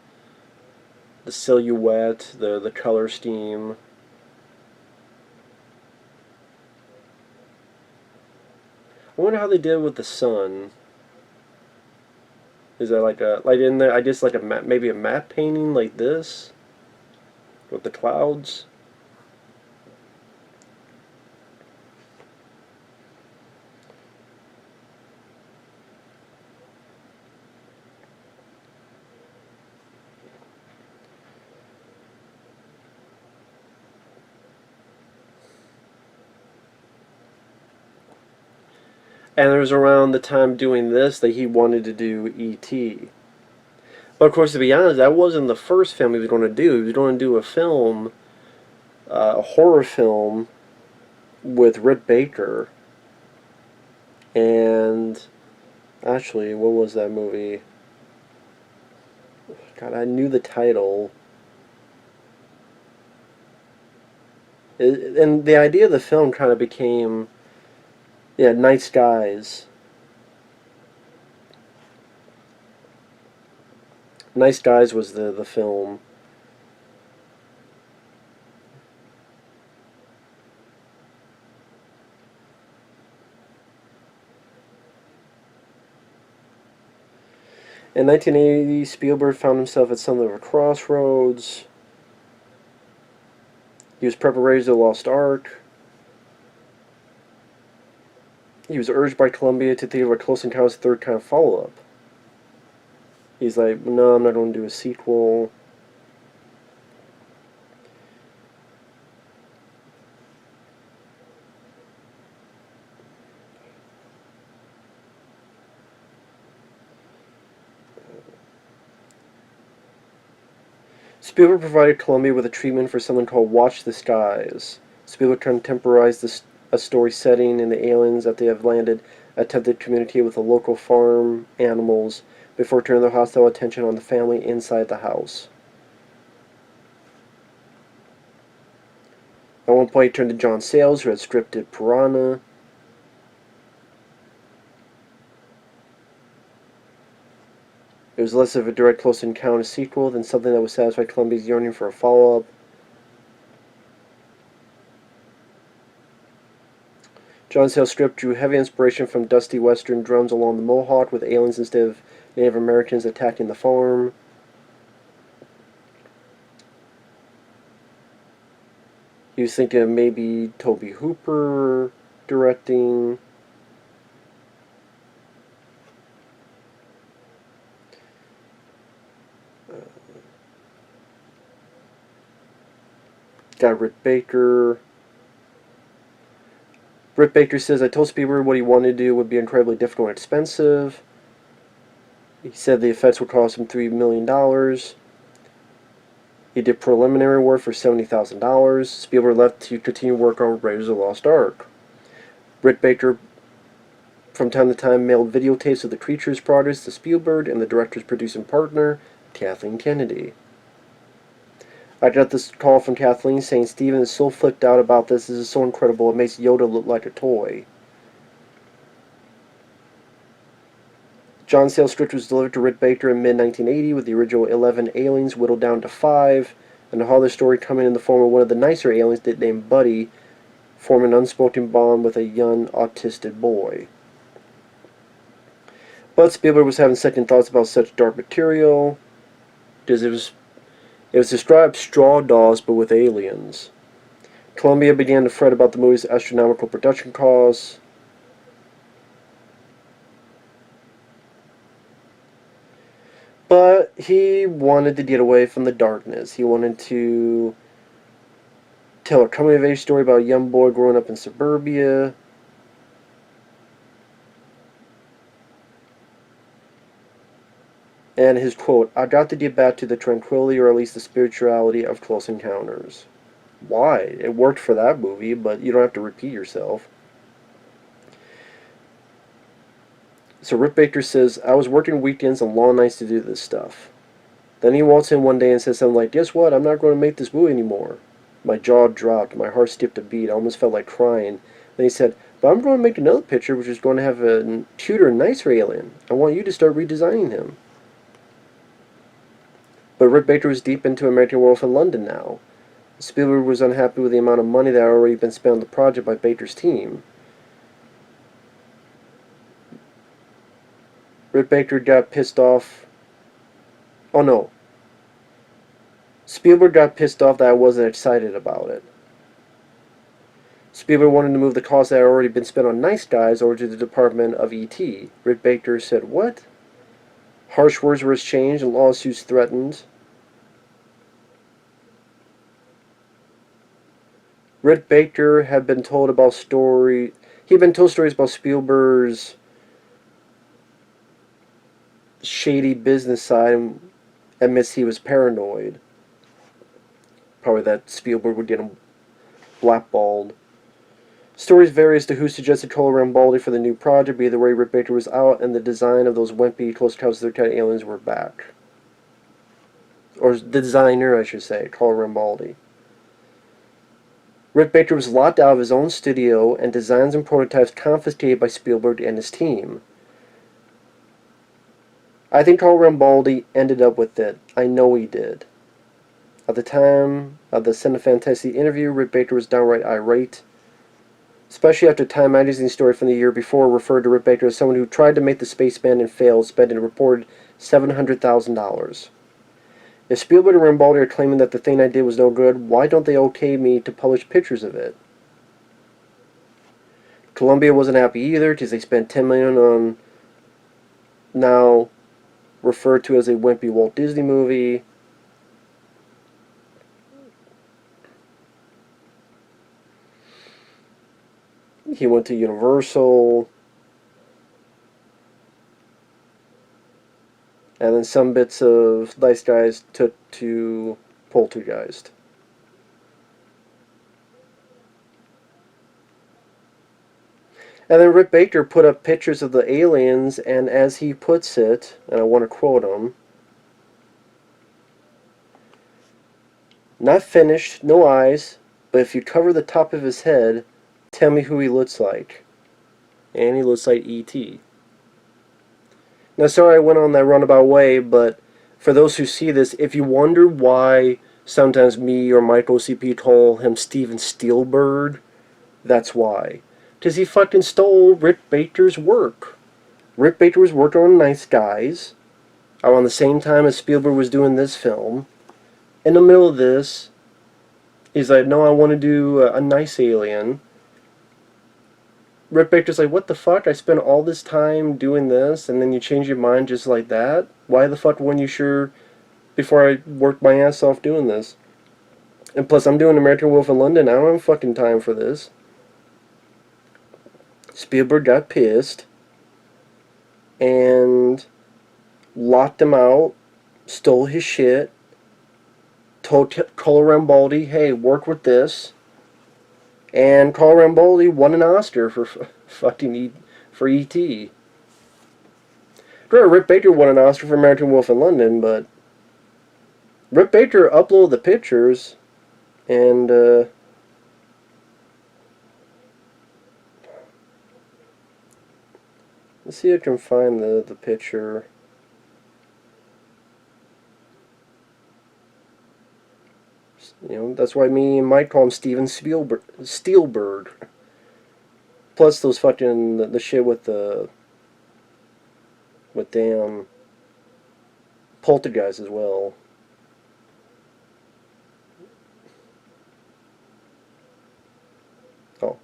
A: The silhouette, the color scheme. I wonder how they did with the sun. Is that like in there? I guess like maybe a matte painting like this, with the clouds. And it was around the time doing this that he wanted to do E.T. But of course, to be honest, that wasn't the first film he was going to do. He was going to do a film, a horror film, with Rick Baker. And actually, what was that movie? God, I knew the title. And the idea of the film kind of became, yeah, Night Skies. Night Skies was the film. In 1980, Spielberg found himself at something of a crossroads. He was preparing to Lost Ark. He was urged by Columbia to think of a Close Encounters of the Third Kind of follow-up. He's like, no, I'm not going to do a sequel. Spielberg provided Columbia with a treatment for something called Watch the Skies. Spielberg contemporized a story setting in the aliens that they have landed, attempted to communicate with the local farm animals before turning their hostile attention on the family inside the house. At one point, he turned to John Sayles, who had scripted Piranha. It was less of a direct Close Encounter sequel than something that would satisfy Columbia's yearning for a follow-up. John Sayles' script drew heavy inspiration from dusty western drums along the Mohawk, with aliens instead of Native Americans attacking the farm. He was thinking of maybe Tobe Hooper directing. Got Rick Baker. Rick Baker says, I told Spielberg what he wanted to do would be incredibly difficult and expensive. He said the effects would cost him $3 million. He did preliminary work for $70,000. Spielberg left to continue work on Raiders of the Lost Ark. Rick Baker, from time to time, mailed videotapes of the creature's progress to Spielberg and the director's producing partner, Kathleen Kennedy. I got this call from Kathleen saying Steven is so flipped out about this is so incredible it makes Yoda look like a toy. John Sayles' script was delivered to Rick Baker in mid-1980 with the original 11 aliens whittled down to 5, and the horror story coming in the form of one of the nicer aliens named Buddy, forming an unspoken bond with a young autistic boy. But Spielberg was having second thoughts about such dark material, because it was described straw dolls but with aliens. Columbia began to fret about the movie's astronomical production costs. But he wanted to get away from the darkness. He wanted to tell a coming-of-age story about a young boy growing up in suburbia. And his quote, I got to get back to the tranquility or at least the spirituality of Close Encounters. Why? It worked for that movie, but you don't have to repeat yourself. So Rick Baker says, I was working weekends and long nights to do this stuff. Then he waltzed in one day and said something like, guess what? I'm not going to make this movie anymore. My jaw dropped. My heart skipped a beat. I almost felt like crying. Then he said, but I'm going to make another picture which is going to have a cuter and nicer alien. I want you to start redesigning him. But Rick Baker was deep into American Werewolf in London now. Spielberg was unhappy with the amount of money that had already been spent on the project by Baker's team. Rick Baker got pissed off. Oh no. Spielberg got pissed off that I wasn't excited about it. Spielberg wanted to move the costs that had already been spent on Nice Guys over to the department of E.T. Rick Baker said, "What?" Harsh words were exchanged and lawsuits threatened. Rick Baker had been told about He had been told stories about Spielberg's shady business side and admits he was paranoid. Probably that Spielberg would get him blackballed. Stories vary as to who suggested Carlo Rambaldi for the new project, but either way, Rick Baker was out and the design of those wimpy Close Encounters of the Third Kind aliens were back. Or the designer, I should say, Carlo Rambaldi. Rick Baker was locked out of his own studio and designs and prototypes confiscated by Spielberg and his team. I think Carlo Rambaldi ended up with it. I know he did. At the time of the Cinefantasy interview, Rick Baker was downright irate, especially after Time magazine story from the year before referred to Rick Baker as someone who tried to make the Spaceman and failed, spending a reported $700,000. If Spielberg and Rambaldi are claiming that the thing I did was no good, why don't they okay me to publish pictures of it? Columbia wasn't happy either, because they spent $10 million on now referred to as a wimpy Walt Disney movie. He went to Universal. And then some bits of Nice Guys took to Poltergeist. And then Rick Baker put up pictures of the aliens, and as he puts it, and I want to quote him, "Not finished, no eyes, but if you cover the top of his head, tell me who he looks like." And he looks like E.T. Now, sorry I went on that roundabout way, but for those who see this, if you wonder why sometimes me or Michael CP call him Steven Spielberg, that's why. Because he fucking stole Rick Baker's work. Rick Baker was working on Nice Guys around the same time as Spielberg was doing this film. In the middle of this, he's like, "No, I want to do a nice alien." Rick Baker's like, "What the fuck? I spent all this time doing this, and then you change your mind just like that? Why the fuck weren't you sure before I worked my ass off doing this? And plus, I'm doing American Wolf in London. I don't have fucking time for this." Spielberg got pissed and locked him out, stole his shit, told Carlo Rambaldi, "Hey, work with this." And Carlo Rambaldi won an Oscar for for E.T. Rick Baker won an Oscar for American Wolf in London, but Rick Baker uploaded the pictures, and let's see if I can find the picture. You know, that's why me and Mike call him Steven Spielberg. Plus those fucking the shit with damn Poltergeist as well. Oh.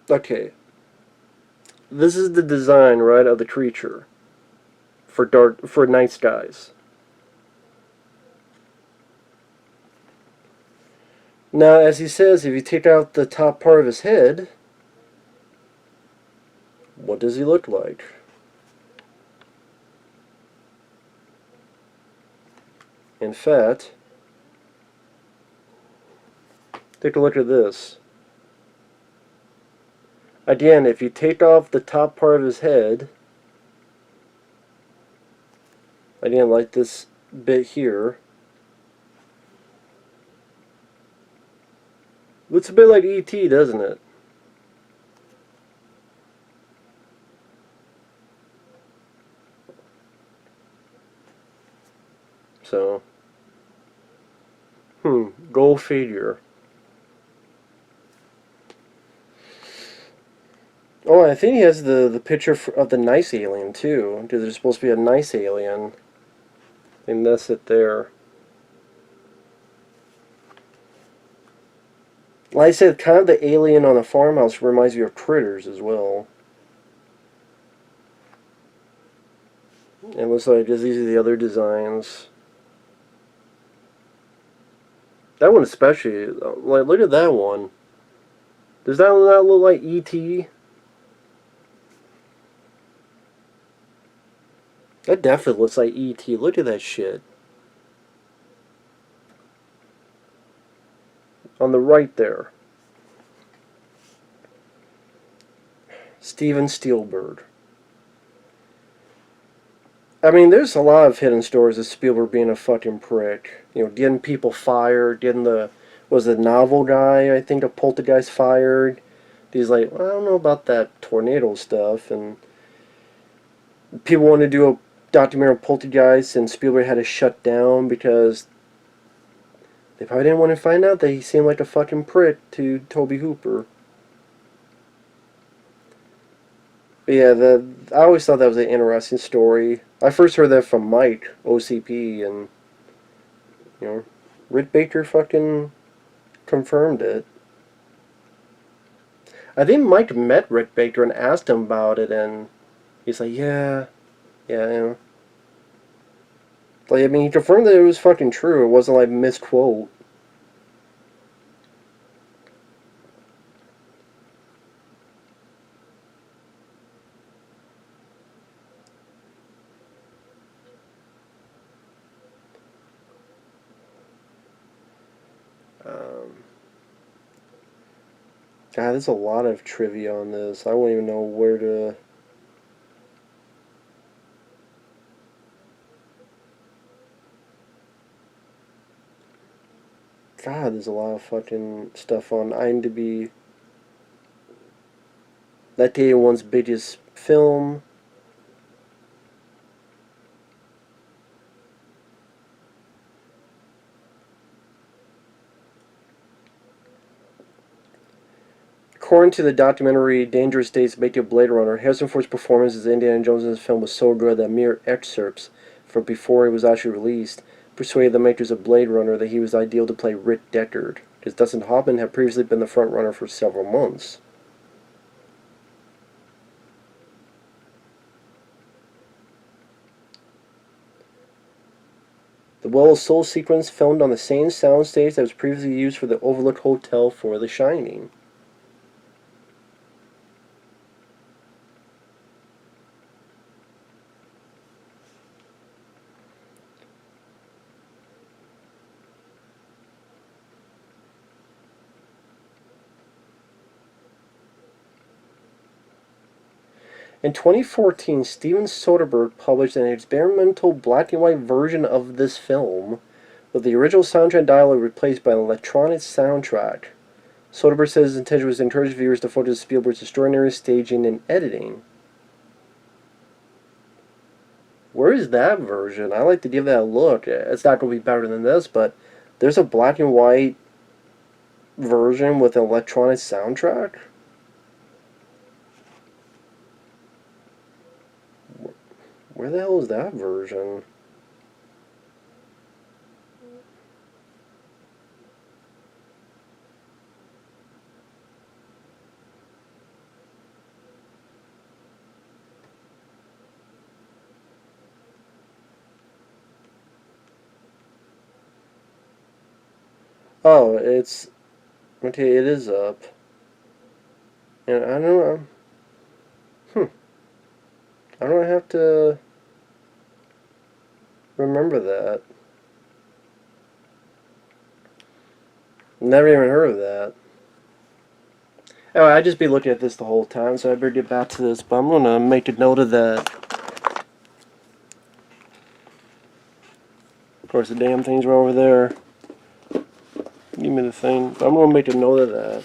A: Okay. This is the design, right, of the creature for Nice Guys. Now, as he says, if you take out the top part of his head, what does he look like? In fact, take a look at this. Again, if you take off the top part of his head, again, like this bit here, looks a bit like E.T., doesn't it? So, go figure. Oh, I think he has the picture of the nice alien too. Because there's supposed to be a nice alien. And that's it there. Like I said, kind of the alien on the farmhouse reminds you of Critters as well. And it looks like these are the other designs. That one especially, like, look at that one. Does that not look like E.T.? That definitely looks like E.T. Look at that shit. On the right there. Steven Spielberg. I mean, there's a lot of hidden stories of Spielberg being a fucking prick. You know, getting people fired, getting the novel guy, I think, the Poltergeist fired. He's like, well, I don't know about that tornado stuff, and people wanted to do a documentary on Poltergeist, and Spielberg had to shut down because they probably didn't want to find out that he seemed like a fucking prick to Tobe Hooper. But yeah, I always thought that was an interesting story. I first heard that from Mike, OCP, and, you know, Rick Baker fucking confirmed it. I think Mike met Rick Baker and asked him about it, and he's like, yeah, yeah. Like, I mean, he confirmed that it was fucking true. It wasn't like misquote. God, there's a lot of trivia on this. I won't even know where to... God, there's a lot of fucking stuff on IMDb. That day one's biggest film. According to the documentary Dangerous Days Making Blade Runner, Harrison Ford's performance as Indiana Jones in this film was so good that mere excerpts from before it was actually released persuaded the makers of Blade Runner that he was ideal to play Rick Deckard, because Dustin Hoffman had previously been the frontrunner for several months. The Well of Soul sequence filmed on the same soundstage that was previously used for the Overlook Hotel for The Shining. In 2014, Steven Soderbergh published an experimental black and white version of this film, with the original soundtrack dialogue replaced by an electronic soundtrack. Soderbergh says his intention was to encourage viewers to focus on Spielberg's extraordinary staging and editing. Where is that version? I like to give that a look. It's not going to be better than this, but there's a black and white version with an electronic soundtrack? Where the hell is that version? Oh, it's... Okay, it is up. And I don't know... I don't have to... remember that. Never even heard of that. Anyway, I'd just be looking at this the whole time, so I better get back to this, but I'm going to make a note of that. Of course, the damn things were over there. Give me the thing. But I'm going to make a note of that.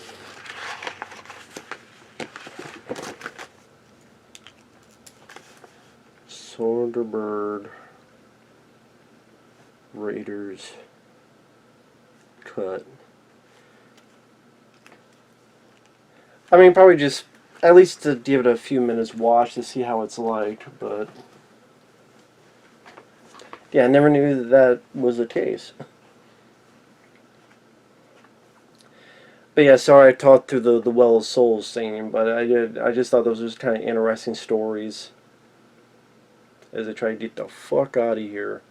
A: Soderbergh Raiders cut. I mean, probably just At least to give it a few minutes watch to see how it's like, but yeah, I never knew that was the case. But yeah, sorry I talked through the Well of Souls scene, but I just thought those were just kind of interesting stories as they try to get the fuck out of here.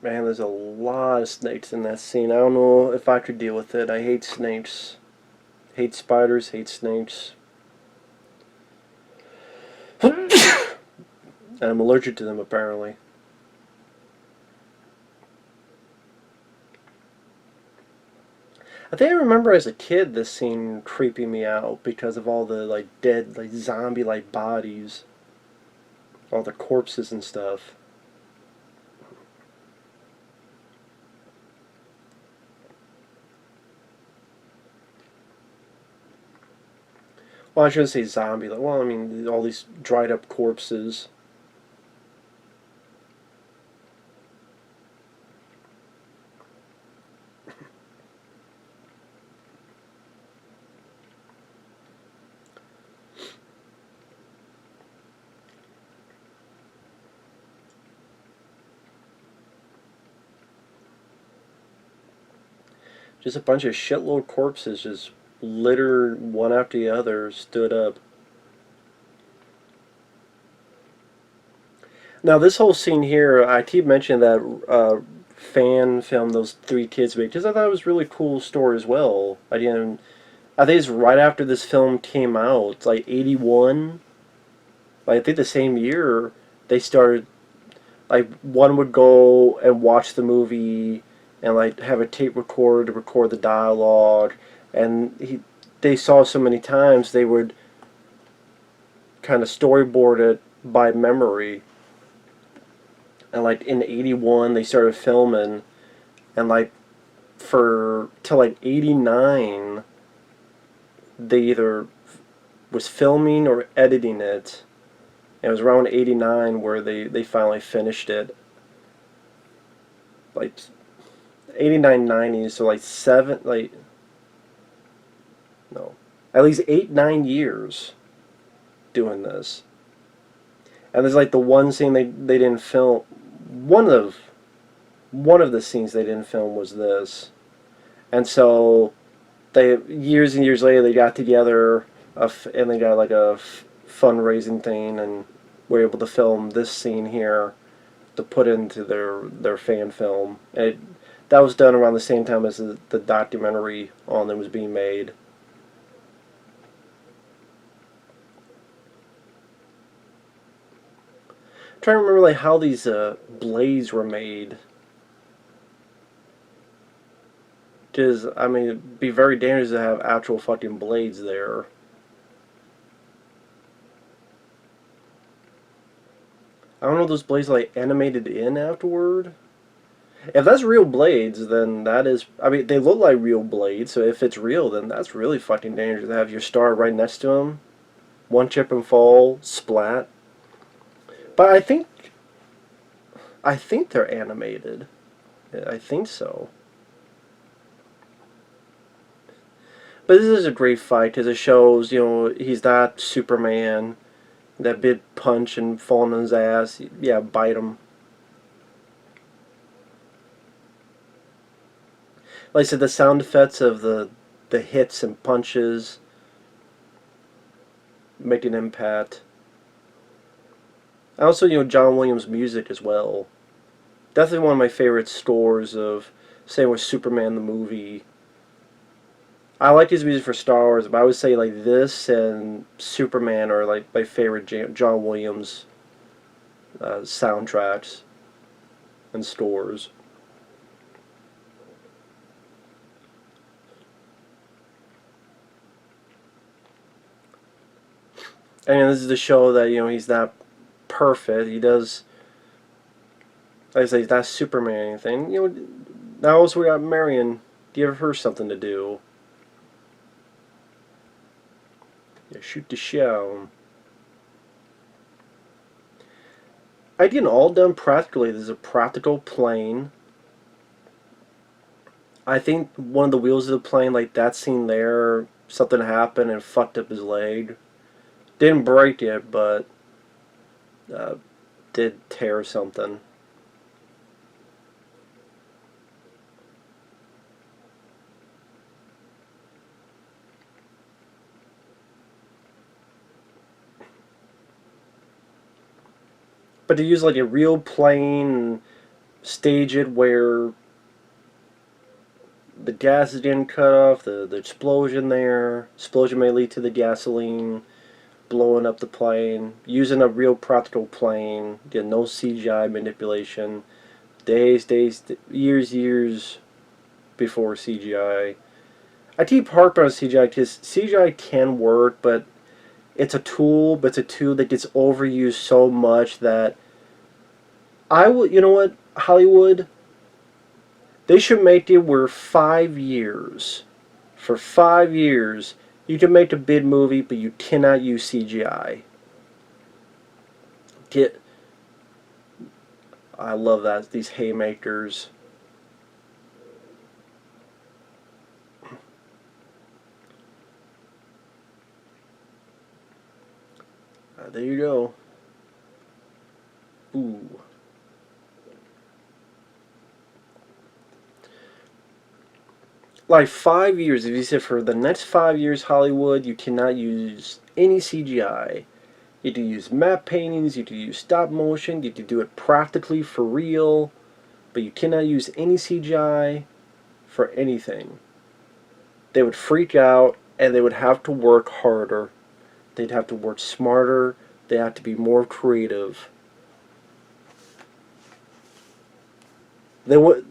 A: Man, there's a lot of snakes in that scene. I don't know if I could deal with it. I hate snakes. Hate spiders, hate snakes. And I'm allergic to them, apparently. I think I remember as a kid this scene creeping me out because of all the like dead, like zombie-like bodies, all the corpses and stuff. Well, I shouldn't say zombie. Like, well, I mean all these dried-up corpses. Just a bunch of shitload corpses just littered one after the other, stood up. Now, this whole scene here, I keep mentioning that fan film those three kids made because I thought it was a really cool story as well. I think it's right after this film came out. It's like 81. Like, I think the same year they started. Like, one would go and watch the movie and like have a tape recorder to record the dialogue, and they saw so many times they would kind of storyboard it by memory. And like in 81 they started filming, and like for till like 89 they either was filming or editing it. And it was around 89 where they finally finished it. Like 89, 90, so like no, at least 8, 9 years doing this. And there's like the one scene they didn't film. One of one of the scenes they didn't film was this, and so they years and years later they got together, and they got like a fundraising thing, and were able to film this scene here to put into their fan film. And that was done around the same time as the documentary on them was being made. I'm trying to remember like how these blades were made. Because I mean, it'd be very dangerous to have actual fucking blades there. I don't know if those blades like animated in afterward. If that's real blades, then that is. I mean, they look like real blades, so if it's real, then that's really fucking dangerous to have your star right next to them. One chip and fall, splat. But I think they're animated. I think so. But this is a great fight because it shows, he's not Superman. That big punch and falling on his ass. Yeah, bite him. Like I said, the sound effects of the hits and punches make an impact. Also, John Williams' music as well. Definitely one of my favorite scores of, same with Superman the movie. I like his music for Star Wars, but I would say like this and Superman are like my favorite John Williams soundtracks and scores. And this is to show that he's not perfect. He does, like I say, he's not Superman or anything. Now also we got Marion. Give her something to do. Yeah, shoot the shell. I did all done practically. There's a practical plane. I think one of the wheels of the plane, like that scene there, something happened and fucked up his leg. Didn't break it, but uh, did tear something. But to use like a real plane and stage it where the gas is getting cut off, the explosion there, explosion may lead to the gasoline blowing up the plane, using a real practical plane, get no CGI manipulation, days, years before CGI. I keep harping on CGI because CGI can work, but it's a tool, but it's a tool that gets overused so much that I would, you know what, Hollywood, they should make it where 5 years, for 5 years, you can make a bid movie, but you cannot use CGI. Get, I love that, these haymakers. There you go. Ooh. Like 5 years, if you said for the next 5 years, Hollywood, you cannot use any CGI. You have to use matte paintings, you have to use stop motion, you have to do it practically for real, but you cannot use any CGI for anything. They would freak out and they would have to work harder. They'd have to work smarter. They have to be more creative. They would.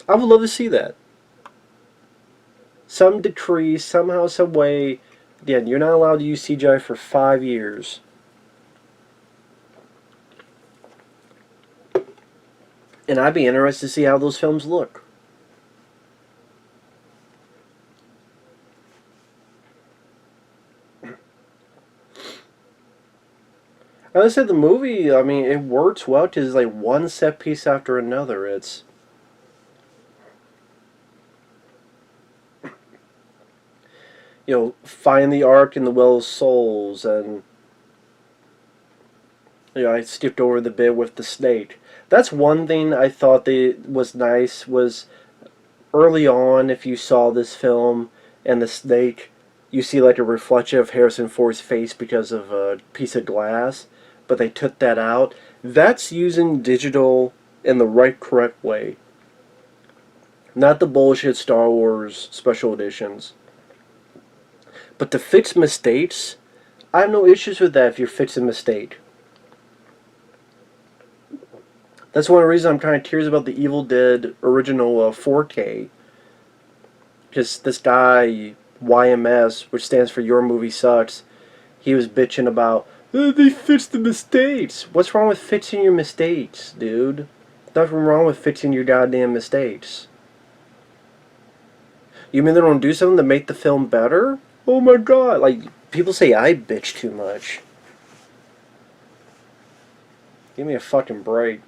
A: I would love to see that. Some decree, somehow, some way. Again, you're not allowed to use CGI for 5 years. And I'd be interested to see how those films look. As I said, the movie, I mean, it works well because it's like one set piece after another. It's find the Ark in the Well of Souls, and I skipped over the bit with the snake. That's one thing I thought that was nice was early on, if you saw this film and the snake, you see like a reflection of Harrison Ford's face because of a piece of glass, but they took that out. That's using digital in the right, correct way. Not the bullshit Star Wars special editions. But to fix mistakes, I have no issues with that if you're fixing a mistake. That's one of the reasons I'm kind of curious about the Evil Dead original 4K. Because this guy, YMS, which stands for Your Movie Sucks, he was bitching about, they fixed the mistakes. What's wrong with fixing your mistakes, dude? Nothing wrong with fixing your goddamn mistakes. You mean they don't do something to make the film better? Oh my god, like, people say I bitch too much. Give me a fucking break.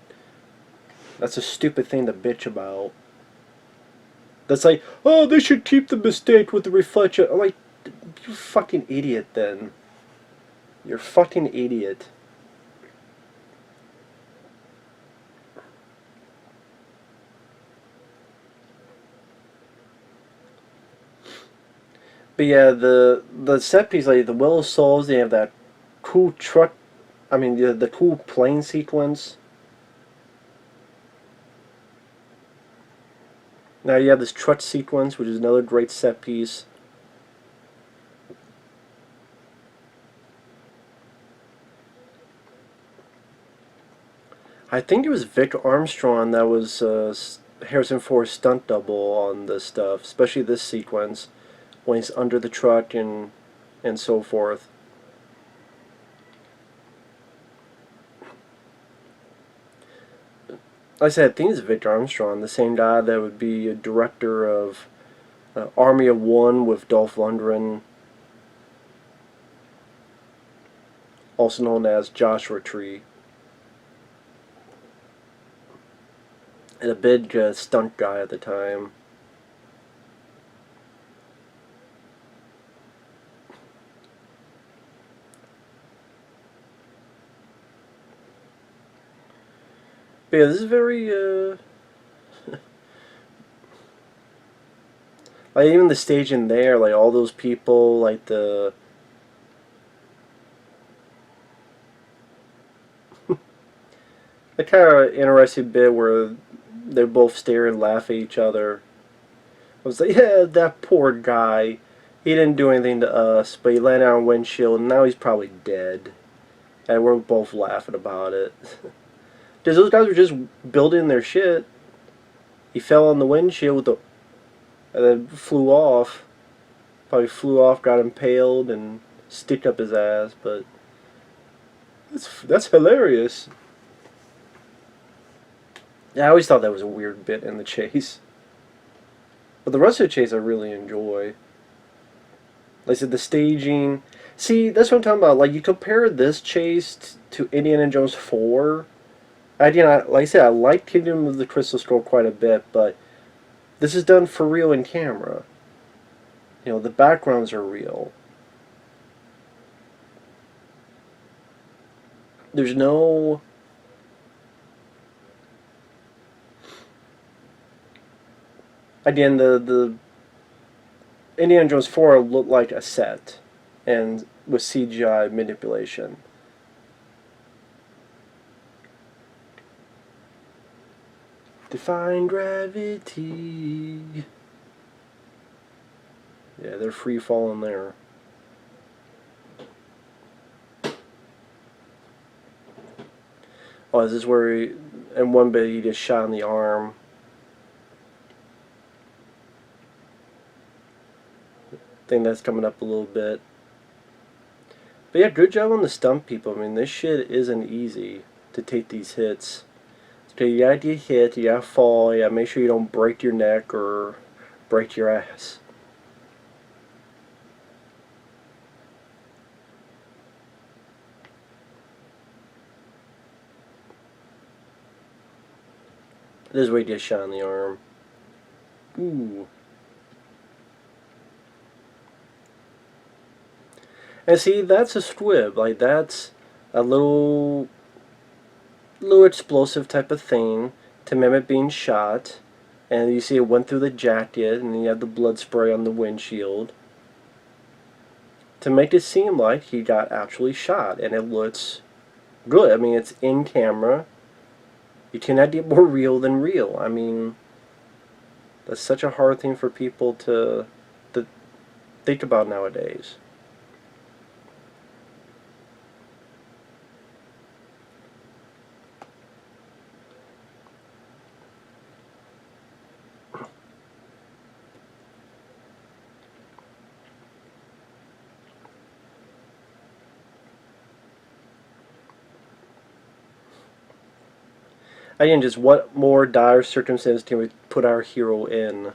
A: That's a stupid thing to bitch about. That's like, oh, they should keep the mistake with the reflection. I'm like, you fucking idiot then. You're a fucking idiot. But yeah, the set piece, like the Will of Souls, they have that cool truck. I mean, the cool plane sequence. Now you have this truck sequence, which is another great set piece. I think it was Vic Armstrong that was Harrison Ford's stunt double on this stuff, especially this sequence when he's under the truck and so forth. Like I said, I think it's Vic Armstrong, the same guy that would be a director of Army of One with Dolph Lundgren. also known as Joshua Tree, and a big stunt guy at the time. But yeah, this is very, like, even the stage in there, like, all those people, like, the kind of interesting bit where they both stare and laugh at each other. I was like, yeah, that poor guy. He didn't do anything to us, but he landed on a windshield, and now he's probably dead. And we're both laughing about it. Because those guys were just building their shit. He fell on the windshield with the, and then flew off. Probably flew off, got impaled, and sticked up his ass. But that's hilarious. Yeah, I always thought that was a weird bit in the chase. But the rest of the chase I really enjoy. Like I said, the staging. See, that's what I'm talking about. Like, you compare this chase to Indiana Jones 4. Like I said, I like Kingdom of the Crystal Skull quite a bit, but this is done for real in camera. You know, the backgrounds are real. There's no... Again, the Indiana Jones 4 looked like a set, and with CGI manipulation. Define gravity. Yeah, they're free falling there. Oh, is this where he, in one bit he just shot in the arm? I think that's coming up a little bit. But yeah, good job on the stunt people. I mean, this shit isn't easy to take these hits. So you gotta get hit, you gotta fall, you gotta make sure you don't break your neck or break your ass. This is where he gets shot in the arm. Ooh. And see, that's a squib. Like, that's a little explosive type of thing to mimic being shot. And you see it went through the jacket, and you have the blood spray on the windshield. To make it seem like he got actually shot, and it looks good. I mean, it's in camera. You cannot get more real than real. I mean, that's such a hard thing for people to think about nowadays. Again, just what more dire circumstance can we put our hero in?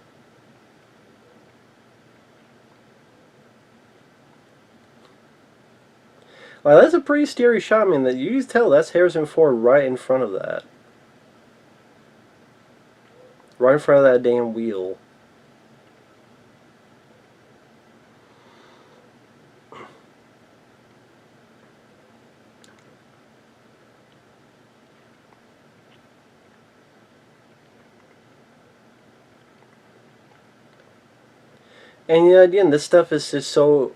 A: Well, that's a pretty scary shot. I mean, that you can tell that's Harrison Ford right in front of that. Right in front of that damn wheel. And yeah, again, this stuff is just so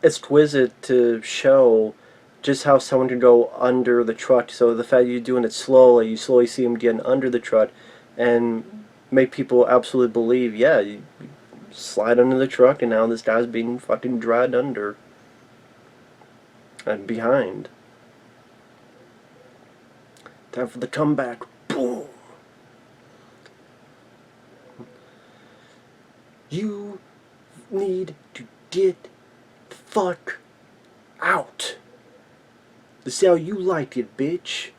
A: exquisite to show just how someone can go under the truck. So the fact you're doing it slowly, you slowly see him getting under the truck, and make people absolutely believe, yeah, you slide under the truck, and now this guy's being fucking dragged under and behind. Time for the comeback. Boom. You need to get the fuck out. This is how you like it, bitch.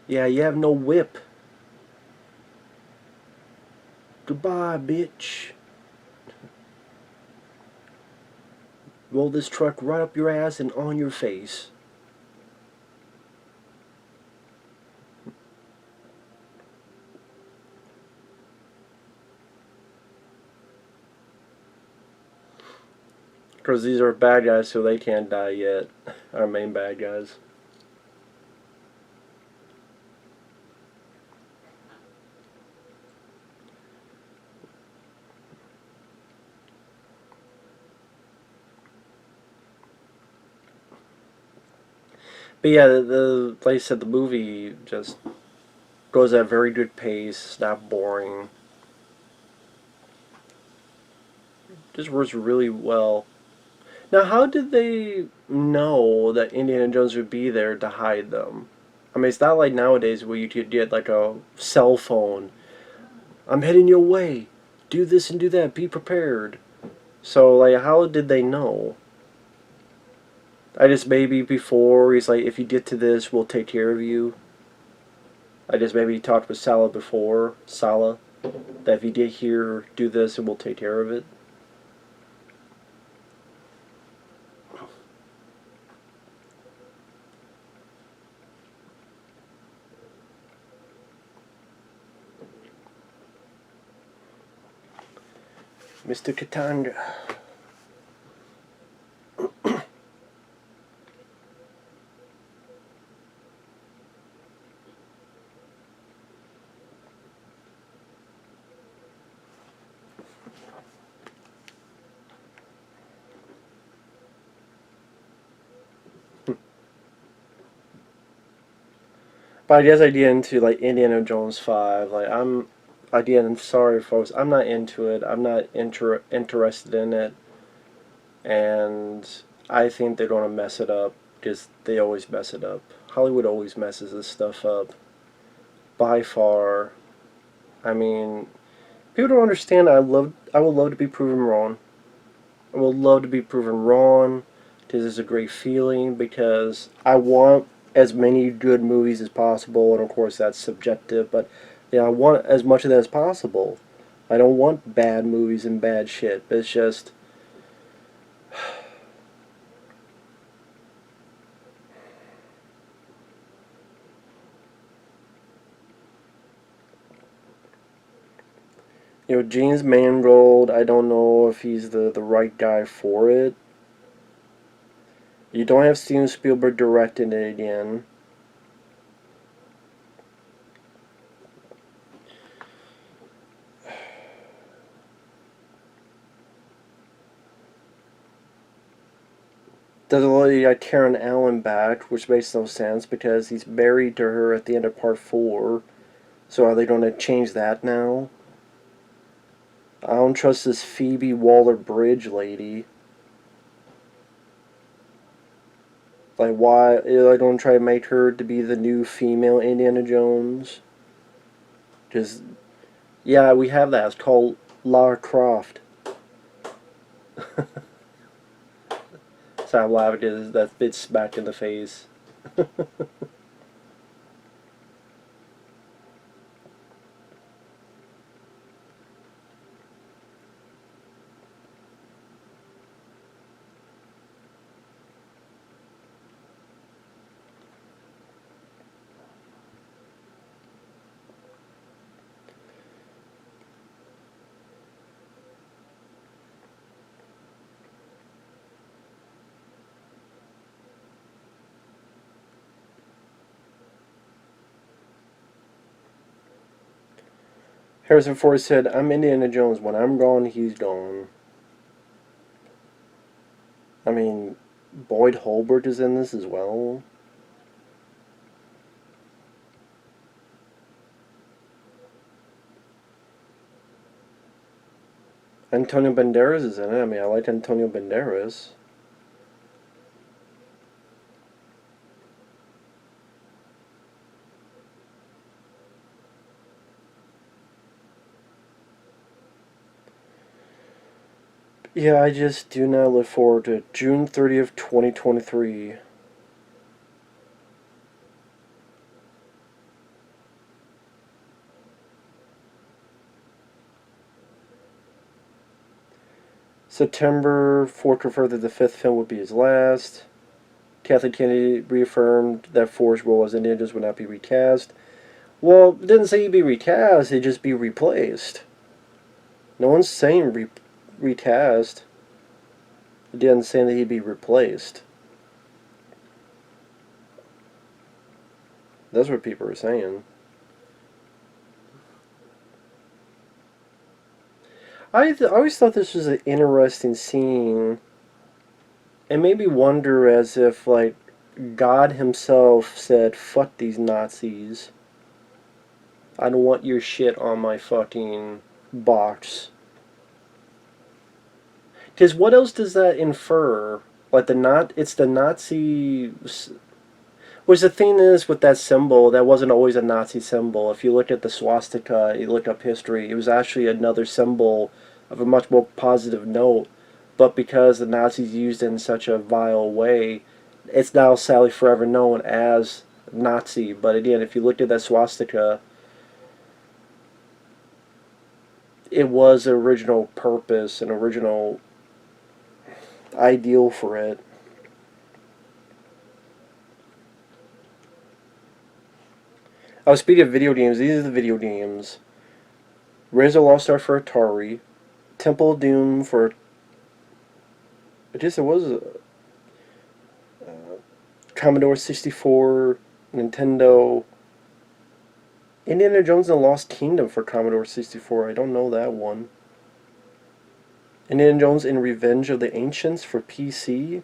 A: Yeah, you have no whip. Goodbye, bitch. roll this truck right up your ass and on your face. Because these are bad guys, so they can't die yet. Our main bad guys. But yeah, like I said, the movie just goes at a very good pace. It's not boring. Just works really well. Now, how did they know that Indiana Jones would be there to hide them? I mean, it's not like nowadays where you could get like a cell phone. I'm heading your way. Do this and do that. Be prepared. So, like, how did they know? I just maybe before he's like, if you get to this, we'll take care of you. I just maybe talked with Sala before, Sala, that if you get here, do this and we'll take care of it. Mr. Katanga. But I guess I get into like Indiana Jones 5. Like again, sorry folks, I'm not into it. I'm not interested in it, and I think they're gonna mess it up because they always mess it up. Hollywood always messes this stuff up. By far, I mean, people don't understand. I would love to be proven wrong. I would love to be proven wrong. This is a great feeling because I want as many good movies as possible, and of course that's subjective, but yeah, I want as much of that as possible. I don't want bad movies and bad shit. It's just James Mangold, I don't know if he's the right guy for it. You don't have Steven Spielberg directing it again. Doesn't let you got Karen Allen back, which makes no sense because he's married to her at the end of part 4. So are they going to change that now? I don't trust this Phoebe Waller-Bridge lady. Like, why? I don't try to make her to be the new female Indiana Jones. Because, yeah, we have that. It's called Lara Croft. So I'm laughing because that bit smacked in the face. Harrison Ford said, I'm Indiana Jones. When I'm gone, he's gone. I mean, Boyd Holbrook is in this as well. Antonio Banderas is in it. I mean, I like Antonio Banderas. Yeah, I just do not look forward to June 30th, 2023. September 4 confirmed that the fifth film would be his last. Kathleen Kennedy reaffirmed that Ford's role as Indiana Jones would not be recast. Well, it didn't say he'd be recast, he'd just be replaced. No one's saying recast. It didn't say that he'd be replaced. That's what people are saying. I always thought this was an interesting scene. It made me wonder as if, like, God himself said, fuck these Nazis. I don't want your shit on my fucking box. Because what else does that infer? Like, it's the Nazi... Which the thing is with that symbol, that wasn't always a Nazi symbol. If you look at the swastika, you look up history, it was actually another symbol of a much more positive note. But because the Nazis used it in such a vile way, it's now sadly forever known as Nazi. But again, if you looked at that swastika, it was an original purpose, an original ideal for it. Oh, speaking of video games, these are the video games. Raiders of the Lost Ark for Atari. Temple of Doom for... I guess it was... Commodore 64, Nintendo... Indiana Jones and the Lost Kingdom for Commodore 64. I don't know that one. Indiana Jones and Revenge of the Ancients for PC.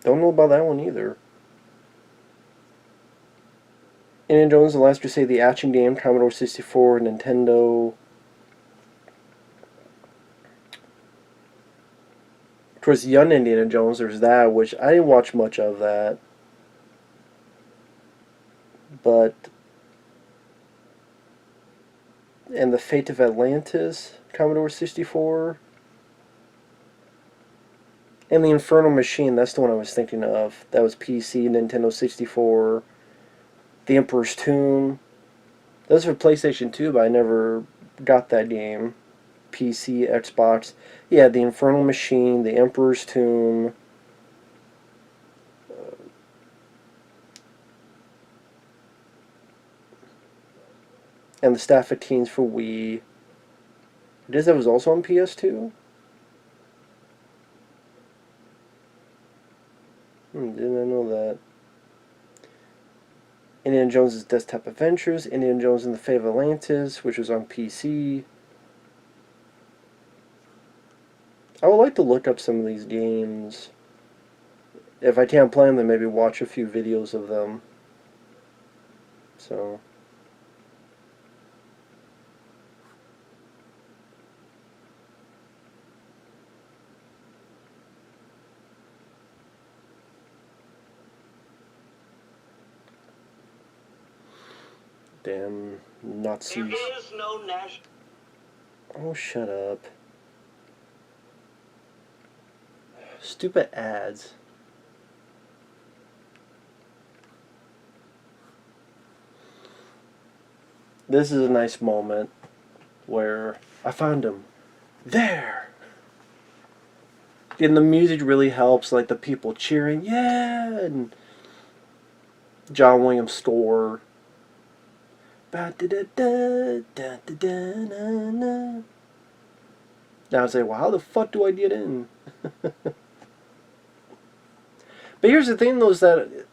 A: Don't know about that one either. Indiana Jones, The Last Crusade, the action game, Commodore 64, Nintendo. Of course, Young Indiana Jones, there's that, which I didn't watch much of that. But... And The Fate of Atlantis, Commodore 64. And The Infernal Machine, that's the one I was thinking of. That was PC, Nintendo 64. The Emperor's Tomb. Those were PlayStation 2, but I never got that game. PC, Xbox. Yeah, The Infernal Machine, The Emperor's Tomb. And The Staff of Teens for Wii. That was also on PS2? Didn't I know that. Indiana Jones' Desktop Adventures, Indiana Jones and the Fate of Atlantis, which was on PC. I would like to look up some of these games. If I can't play them, then maybe watch a few videos of them. So... Damn Nazis.
B: There is no national...
A: Oh, shut up. Stupid ads. This is a nice moment where I found him. There! And the music really helps, like the people cheering, yeah! And John Williams' score. Now I say, well, how the fuck do I get in? But here's the thing, though, is that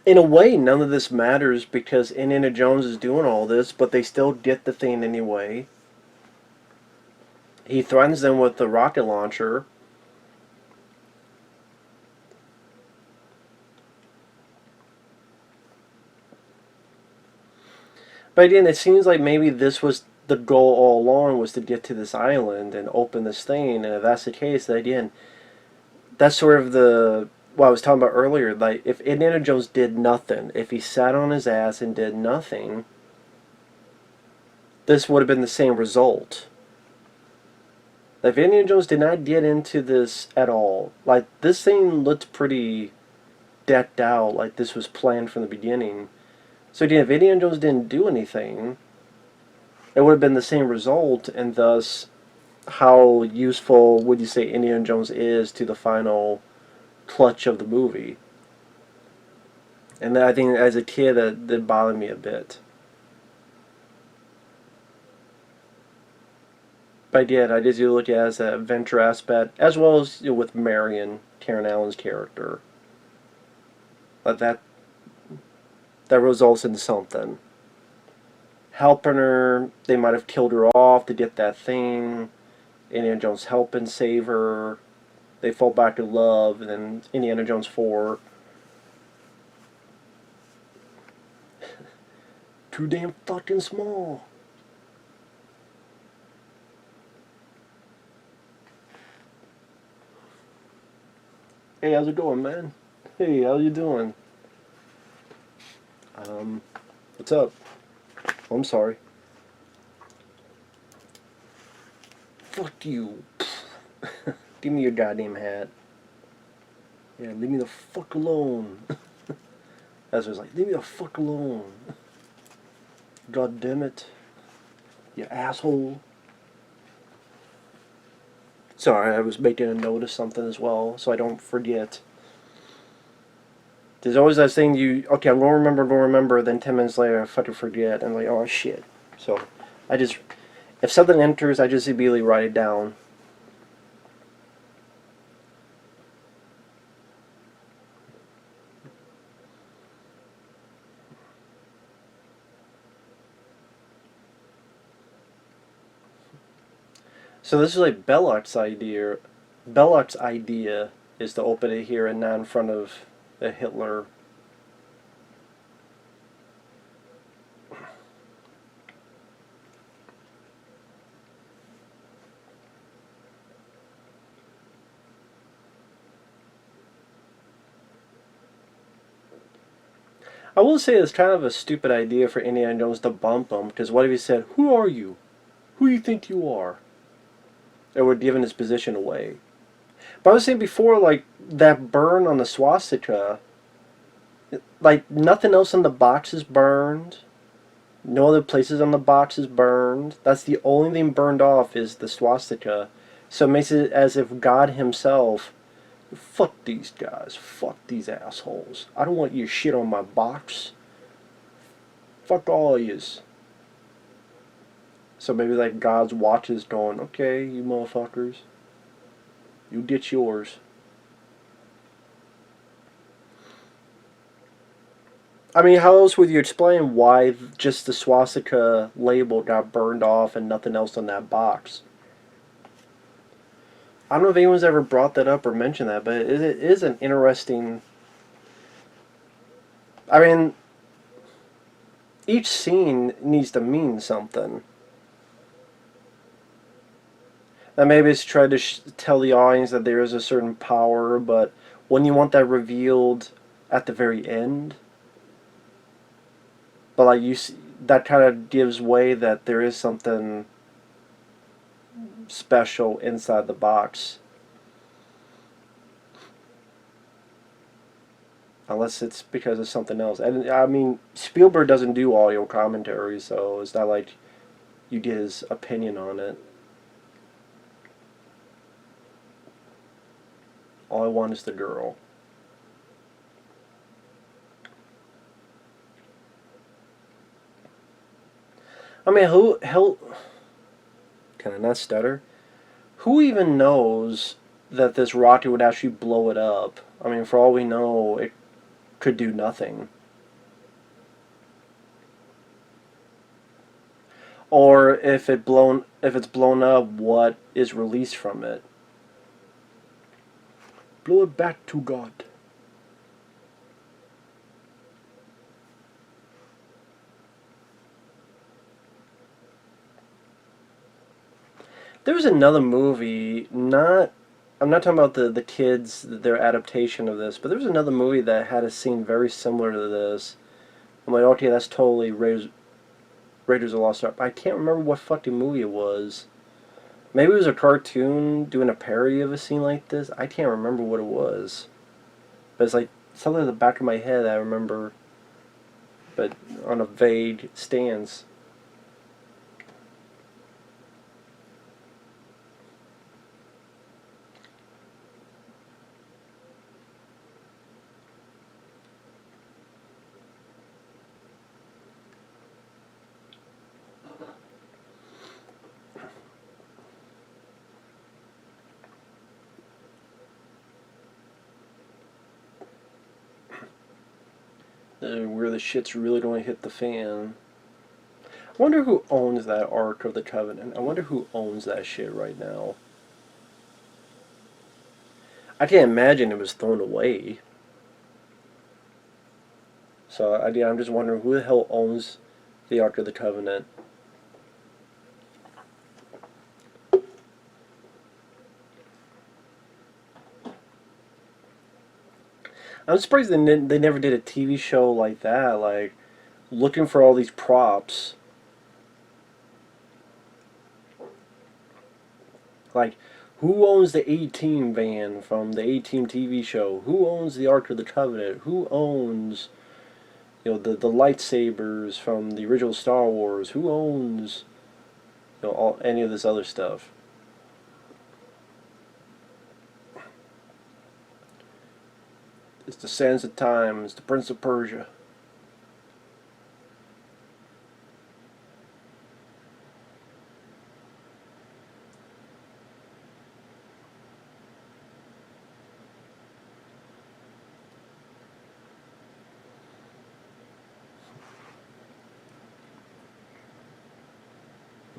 A: in a way, none of this matters because Indiana Jones is doing all this, but they still get the thing anyway. He threatens them with the rocket launcher. But again, it seems like maybe this was the goal all along, was to get to this island and open this thing. And if that's the case, then again, that's sort of what I was talking about earlier. Like, if Indiana Jones did nothing, if he sat on his ass and did nothing, this would have been the same result. Like, if Indiana Jones did not get into this at all, like, this thing looked pretty decked out like this was planned from the beginning. So again, if Indiana Jones didn't do anything, it would have been the same result, and thus, how useful would you say Indiana Jones is to the final clutch of the movie? And I think as a kid that did bother me a bit. But I just look at it as an adventure aspect, as well as with Marion, Karen Allen's character. But that results in something. Helping her, they might have killed her off to get that thing. Indiana Jones helping save her. They fall back to love, and then Indiana Jones 4. Too damn fucking small. Hey, how's it going, man? Hey, how you doing? What's up? Oh, I'm sorry. Fuck you. Give me your goddamn hat. Yeah, leave me the fuck alone. That's what it's like, leave me the fuck alone. God damn it. You asshole. Sorry, I was making a note of something as well, so I don't forget. There's always that thing okay, I'm going to remember, then 10 minutes later I fucking forget, and I'm like, oh shit. So, if something enters, I just immediately write it down. So this is like Belloq's idea. Belloq's idea is to open it here and not in front of the Hitler. I will say it's kind of a stupid idea for Indiana Jones to bump him, because what if he said, "Who are you? Who do you think you are?" It would have given his position away. But I was saying before, like, that burn on the swastika, like, nothing else on the box is burned. No other places on the box is burned. That's the only thing burned off is the swastika. So it makes it as if God himself, fuck these guys, fuck these assholes. I don't want your shit on my box. Fuck all of yous. So maybe like God's watch is going, okay, you motherfuckers, you get yours. I mean, how else would you explain why just the swastika label got burned off and nothing else on that box? I don't know if anyone's ever brought that up or mentioned that, but it is an interesting... I mean, each scene needs to mean something. And maybe it's trying to tell the audience that there is a certain power, but when you want that revealed at the very end, but like you see, that kind of gives way that there is something special inside the box. Unless it's because of something else. And I mean, Spielberg doesn't do audio commentary, so it's not like you get his opinion on it. All I want is the girl. I mean, can I not stutter? Who even knows that this rocket would actually blow it up? I mean, for all we know, it could do nothing. Or if it's blown up, what is released from it? Blow it back to God. There was another movie, I'm not talking about the kids, their adaptation of this, but there was another movie that had a scene very similar to this. I'm like, okay, that's totally Raiders of the Lost Ark. I can't remember what fucking movie it was. Maybe it was a cartoon doing a parody of a scene like this. I can't remember what it was. But it's like, something in the back of my head I remember, but on a vague stance. Where the shit's really going to hit the fan. I wonder who owns that Ark of the Covenant. I wonder who owns that shit right now. I can't imagine it was thrown away. So I'm just wondering who the hell owns the Ark of the Covenant. I'm surprised they never did a TV show like that, like looking for all these props. Like, who owns the A-Team van from the A-Team TV show? Who owns the Ark of the Covenant? Who owns, the lightsabers from the original Star Wars? Who owns, any of this other stuff? It's the Sands of Time. It's the Prince of Persia.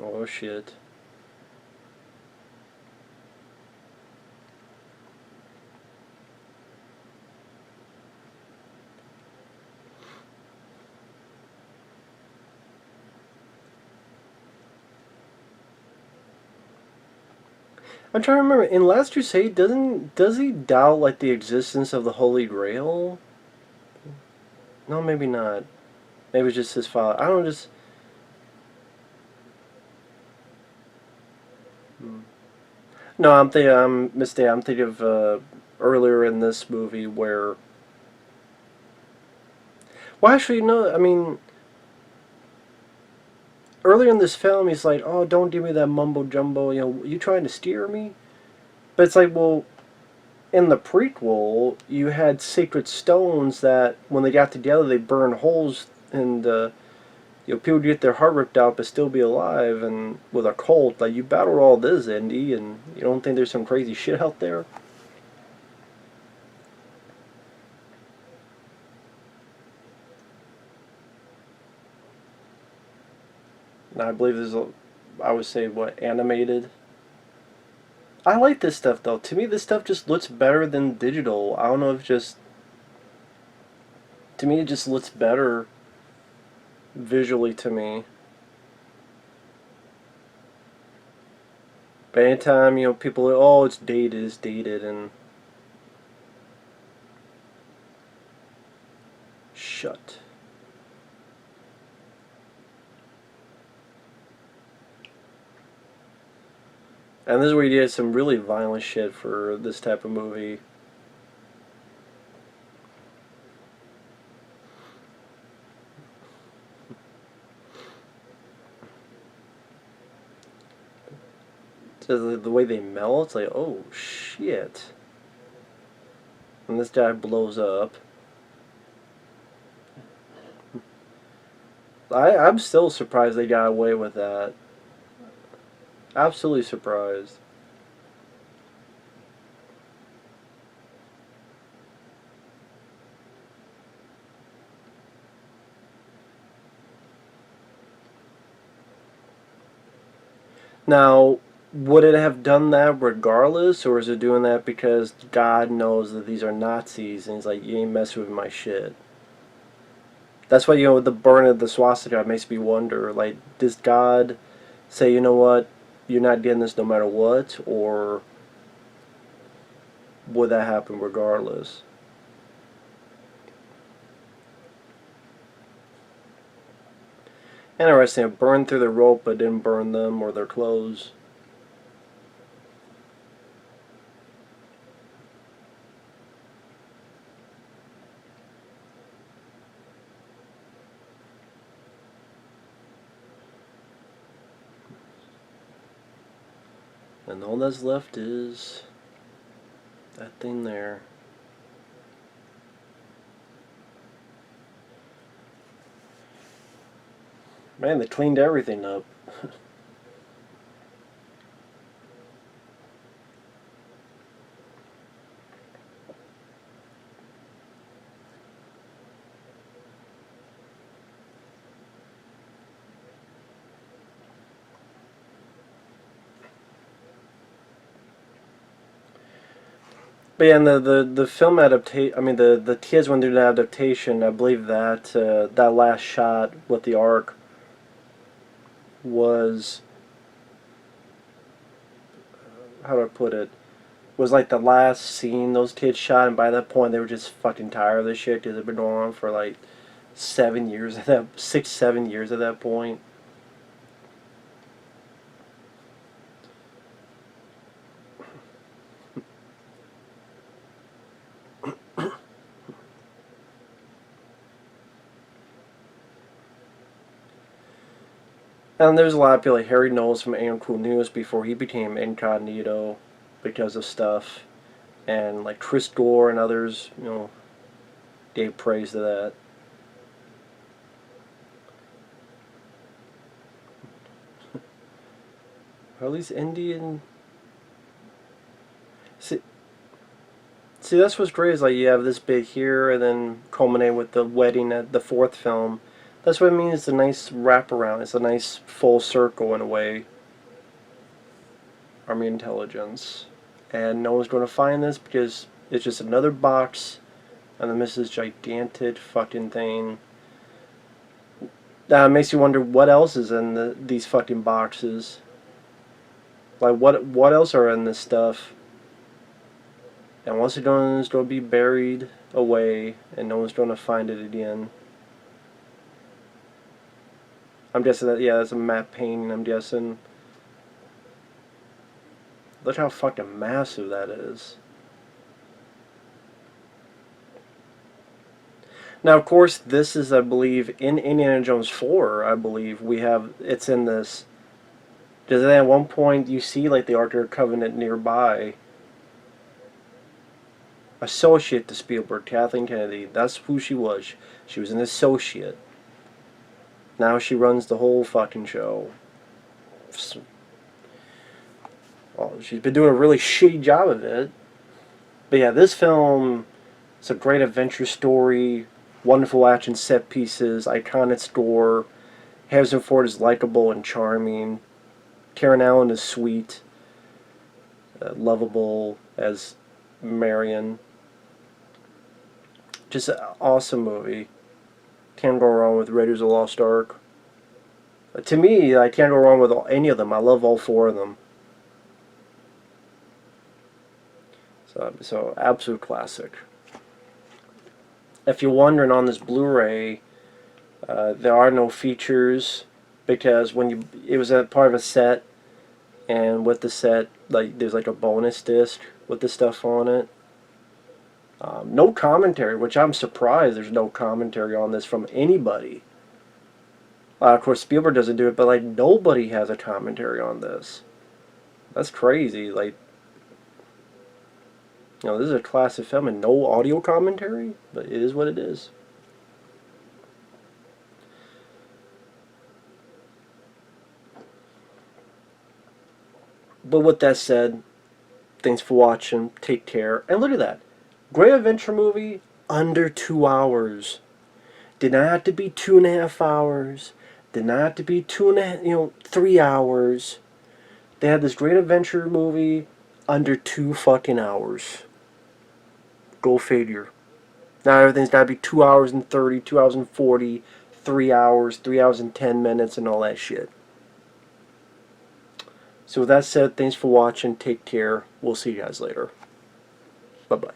A: Oh shit. I'm trying to remember. In Last Crusade, does he doubt like the existence of the Holy Grail? No, maybe not. Maybe it's just his father. I don't know, just. No, I'm mistaken. I'm thinking of earlier in this movie where. Well, actually, no. I mean, earlier in this film, he's like, "Oh, don't give me that mumbo jumbo. You trying to steer me?" But it's like, well, in the prequel, you had sacred stones that, when they got together, they burned holes, and people get their heart ripped out but still be alive. And with a cult, like, you battled all this, Indy, and you don't think there's some crazy shit out there? And I believe there's I would say, what, animated? I like this stuff, though. To me, this stuff just looks better than digital. I don't know if just... To me, it just looks better visually to me. But anytime, people are, oh, it's dated, and... Shut. And this is where you get some really violent shit for this type of movie. So the way they melt, it's like, oh shit. And this guy blows up. I'm still surprised they got away with that. Absolutely surprised. Now, would it have done that regardless, or is it doing that because God knows that these are Nazis and he's like, you ain't messing with my shit? That's why, the burn of the swastika makes me wonder, like, does God say, you know what, you're not getting this no matter what, or would that happen regardless? Interesting, it burned through the rope but didn't burn them or their clothes. And all that's left is that thing there. Man, they cleaned everything up. But yeah, and the film adaptation. I mean, the kids when they did the adaptation, I believe that that last shot with the Ark was, how do I put it? Was like the last scene those kids shot, and by that point they were just fucking tired of this shit because they've been going on for like 7 years at that 6, 7 years at that point. And there's a lot of people like Harry Knowles from AM Cool News before he became incognito because of stuff, and like Chris Gore and others, gave praise to that. Are these Indian? See, that's what's great is like you have this bit here and then culminate with the wedding at the fourth film. That's what I mean. It's a nice wraparound. It's a nice full circle in a way. Army intelligence, and no one's going to find this because it's just another box, and then this gigantic fucking thing. That makes you wonder what else is in these fucking boxes. Like what else are in this stuff? And once it's done, it's going to be buried away, and no one's going to find it again. I'm guessing that, yeah, that's a matte painting, I'm guessing. Look how fucking massive that is. Now, of course, this is, I believe, in Indiana Jones 4, I believe, it's in this. Because then at one point you see, like, the Ark of the Covenant nearby. Associate to Spielberg, Kathleen Kennedy, that's who she was. She was an associate. Now she runs the whole fucking show. Well, she's been doing a really shitty job of it. But yeah, this film, it's a great adventure story, wonderful action set pieces, iconic score. Harrison Ford is likable and charming. Karen Allen is sweet, lovable as Marion. Just an awesome movie. Can't go wrong with Raiders of the Lost Ark. To me, I can't go wrong with any of them. I love all four of them. So absolute classic. If you're wondering on this Blu-ray, there are no features because it was a part of a set, and with the set, like there's like a bonus disc with the stuff on it. No commentary, which I'm surprised there's no commentary on this from anybody. Of course, Spielberg doesn't do it, but like nobody has a commentary on this. That's crazy. Like, this is a classic film and no audio commentary, but it is what it is. But with that said, thanks for watching. Take care. And look at that. Great adventure movie, under 2 hours. Did not have to be 2.5 hours. Did not have to be 3 hours. They had this great adventure movie under 2 fucking hours. Go figure. Now everything's got to be 2 hours and 30, 2 hours and 40, 3 hours, 3 hours and 10 minutes, and all that shit. So with that said, thanks for watching. Take care. We'll see you guys later. Bye-bye.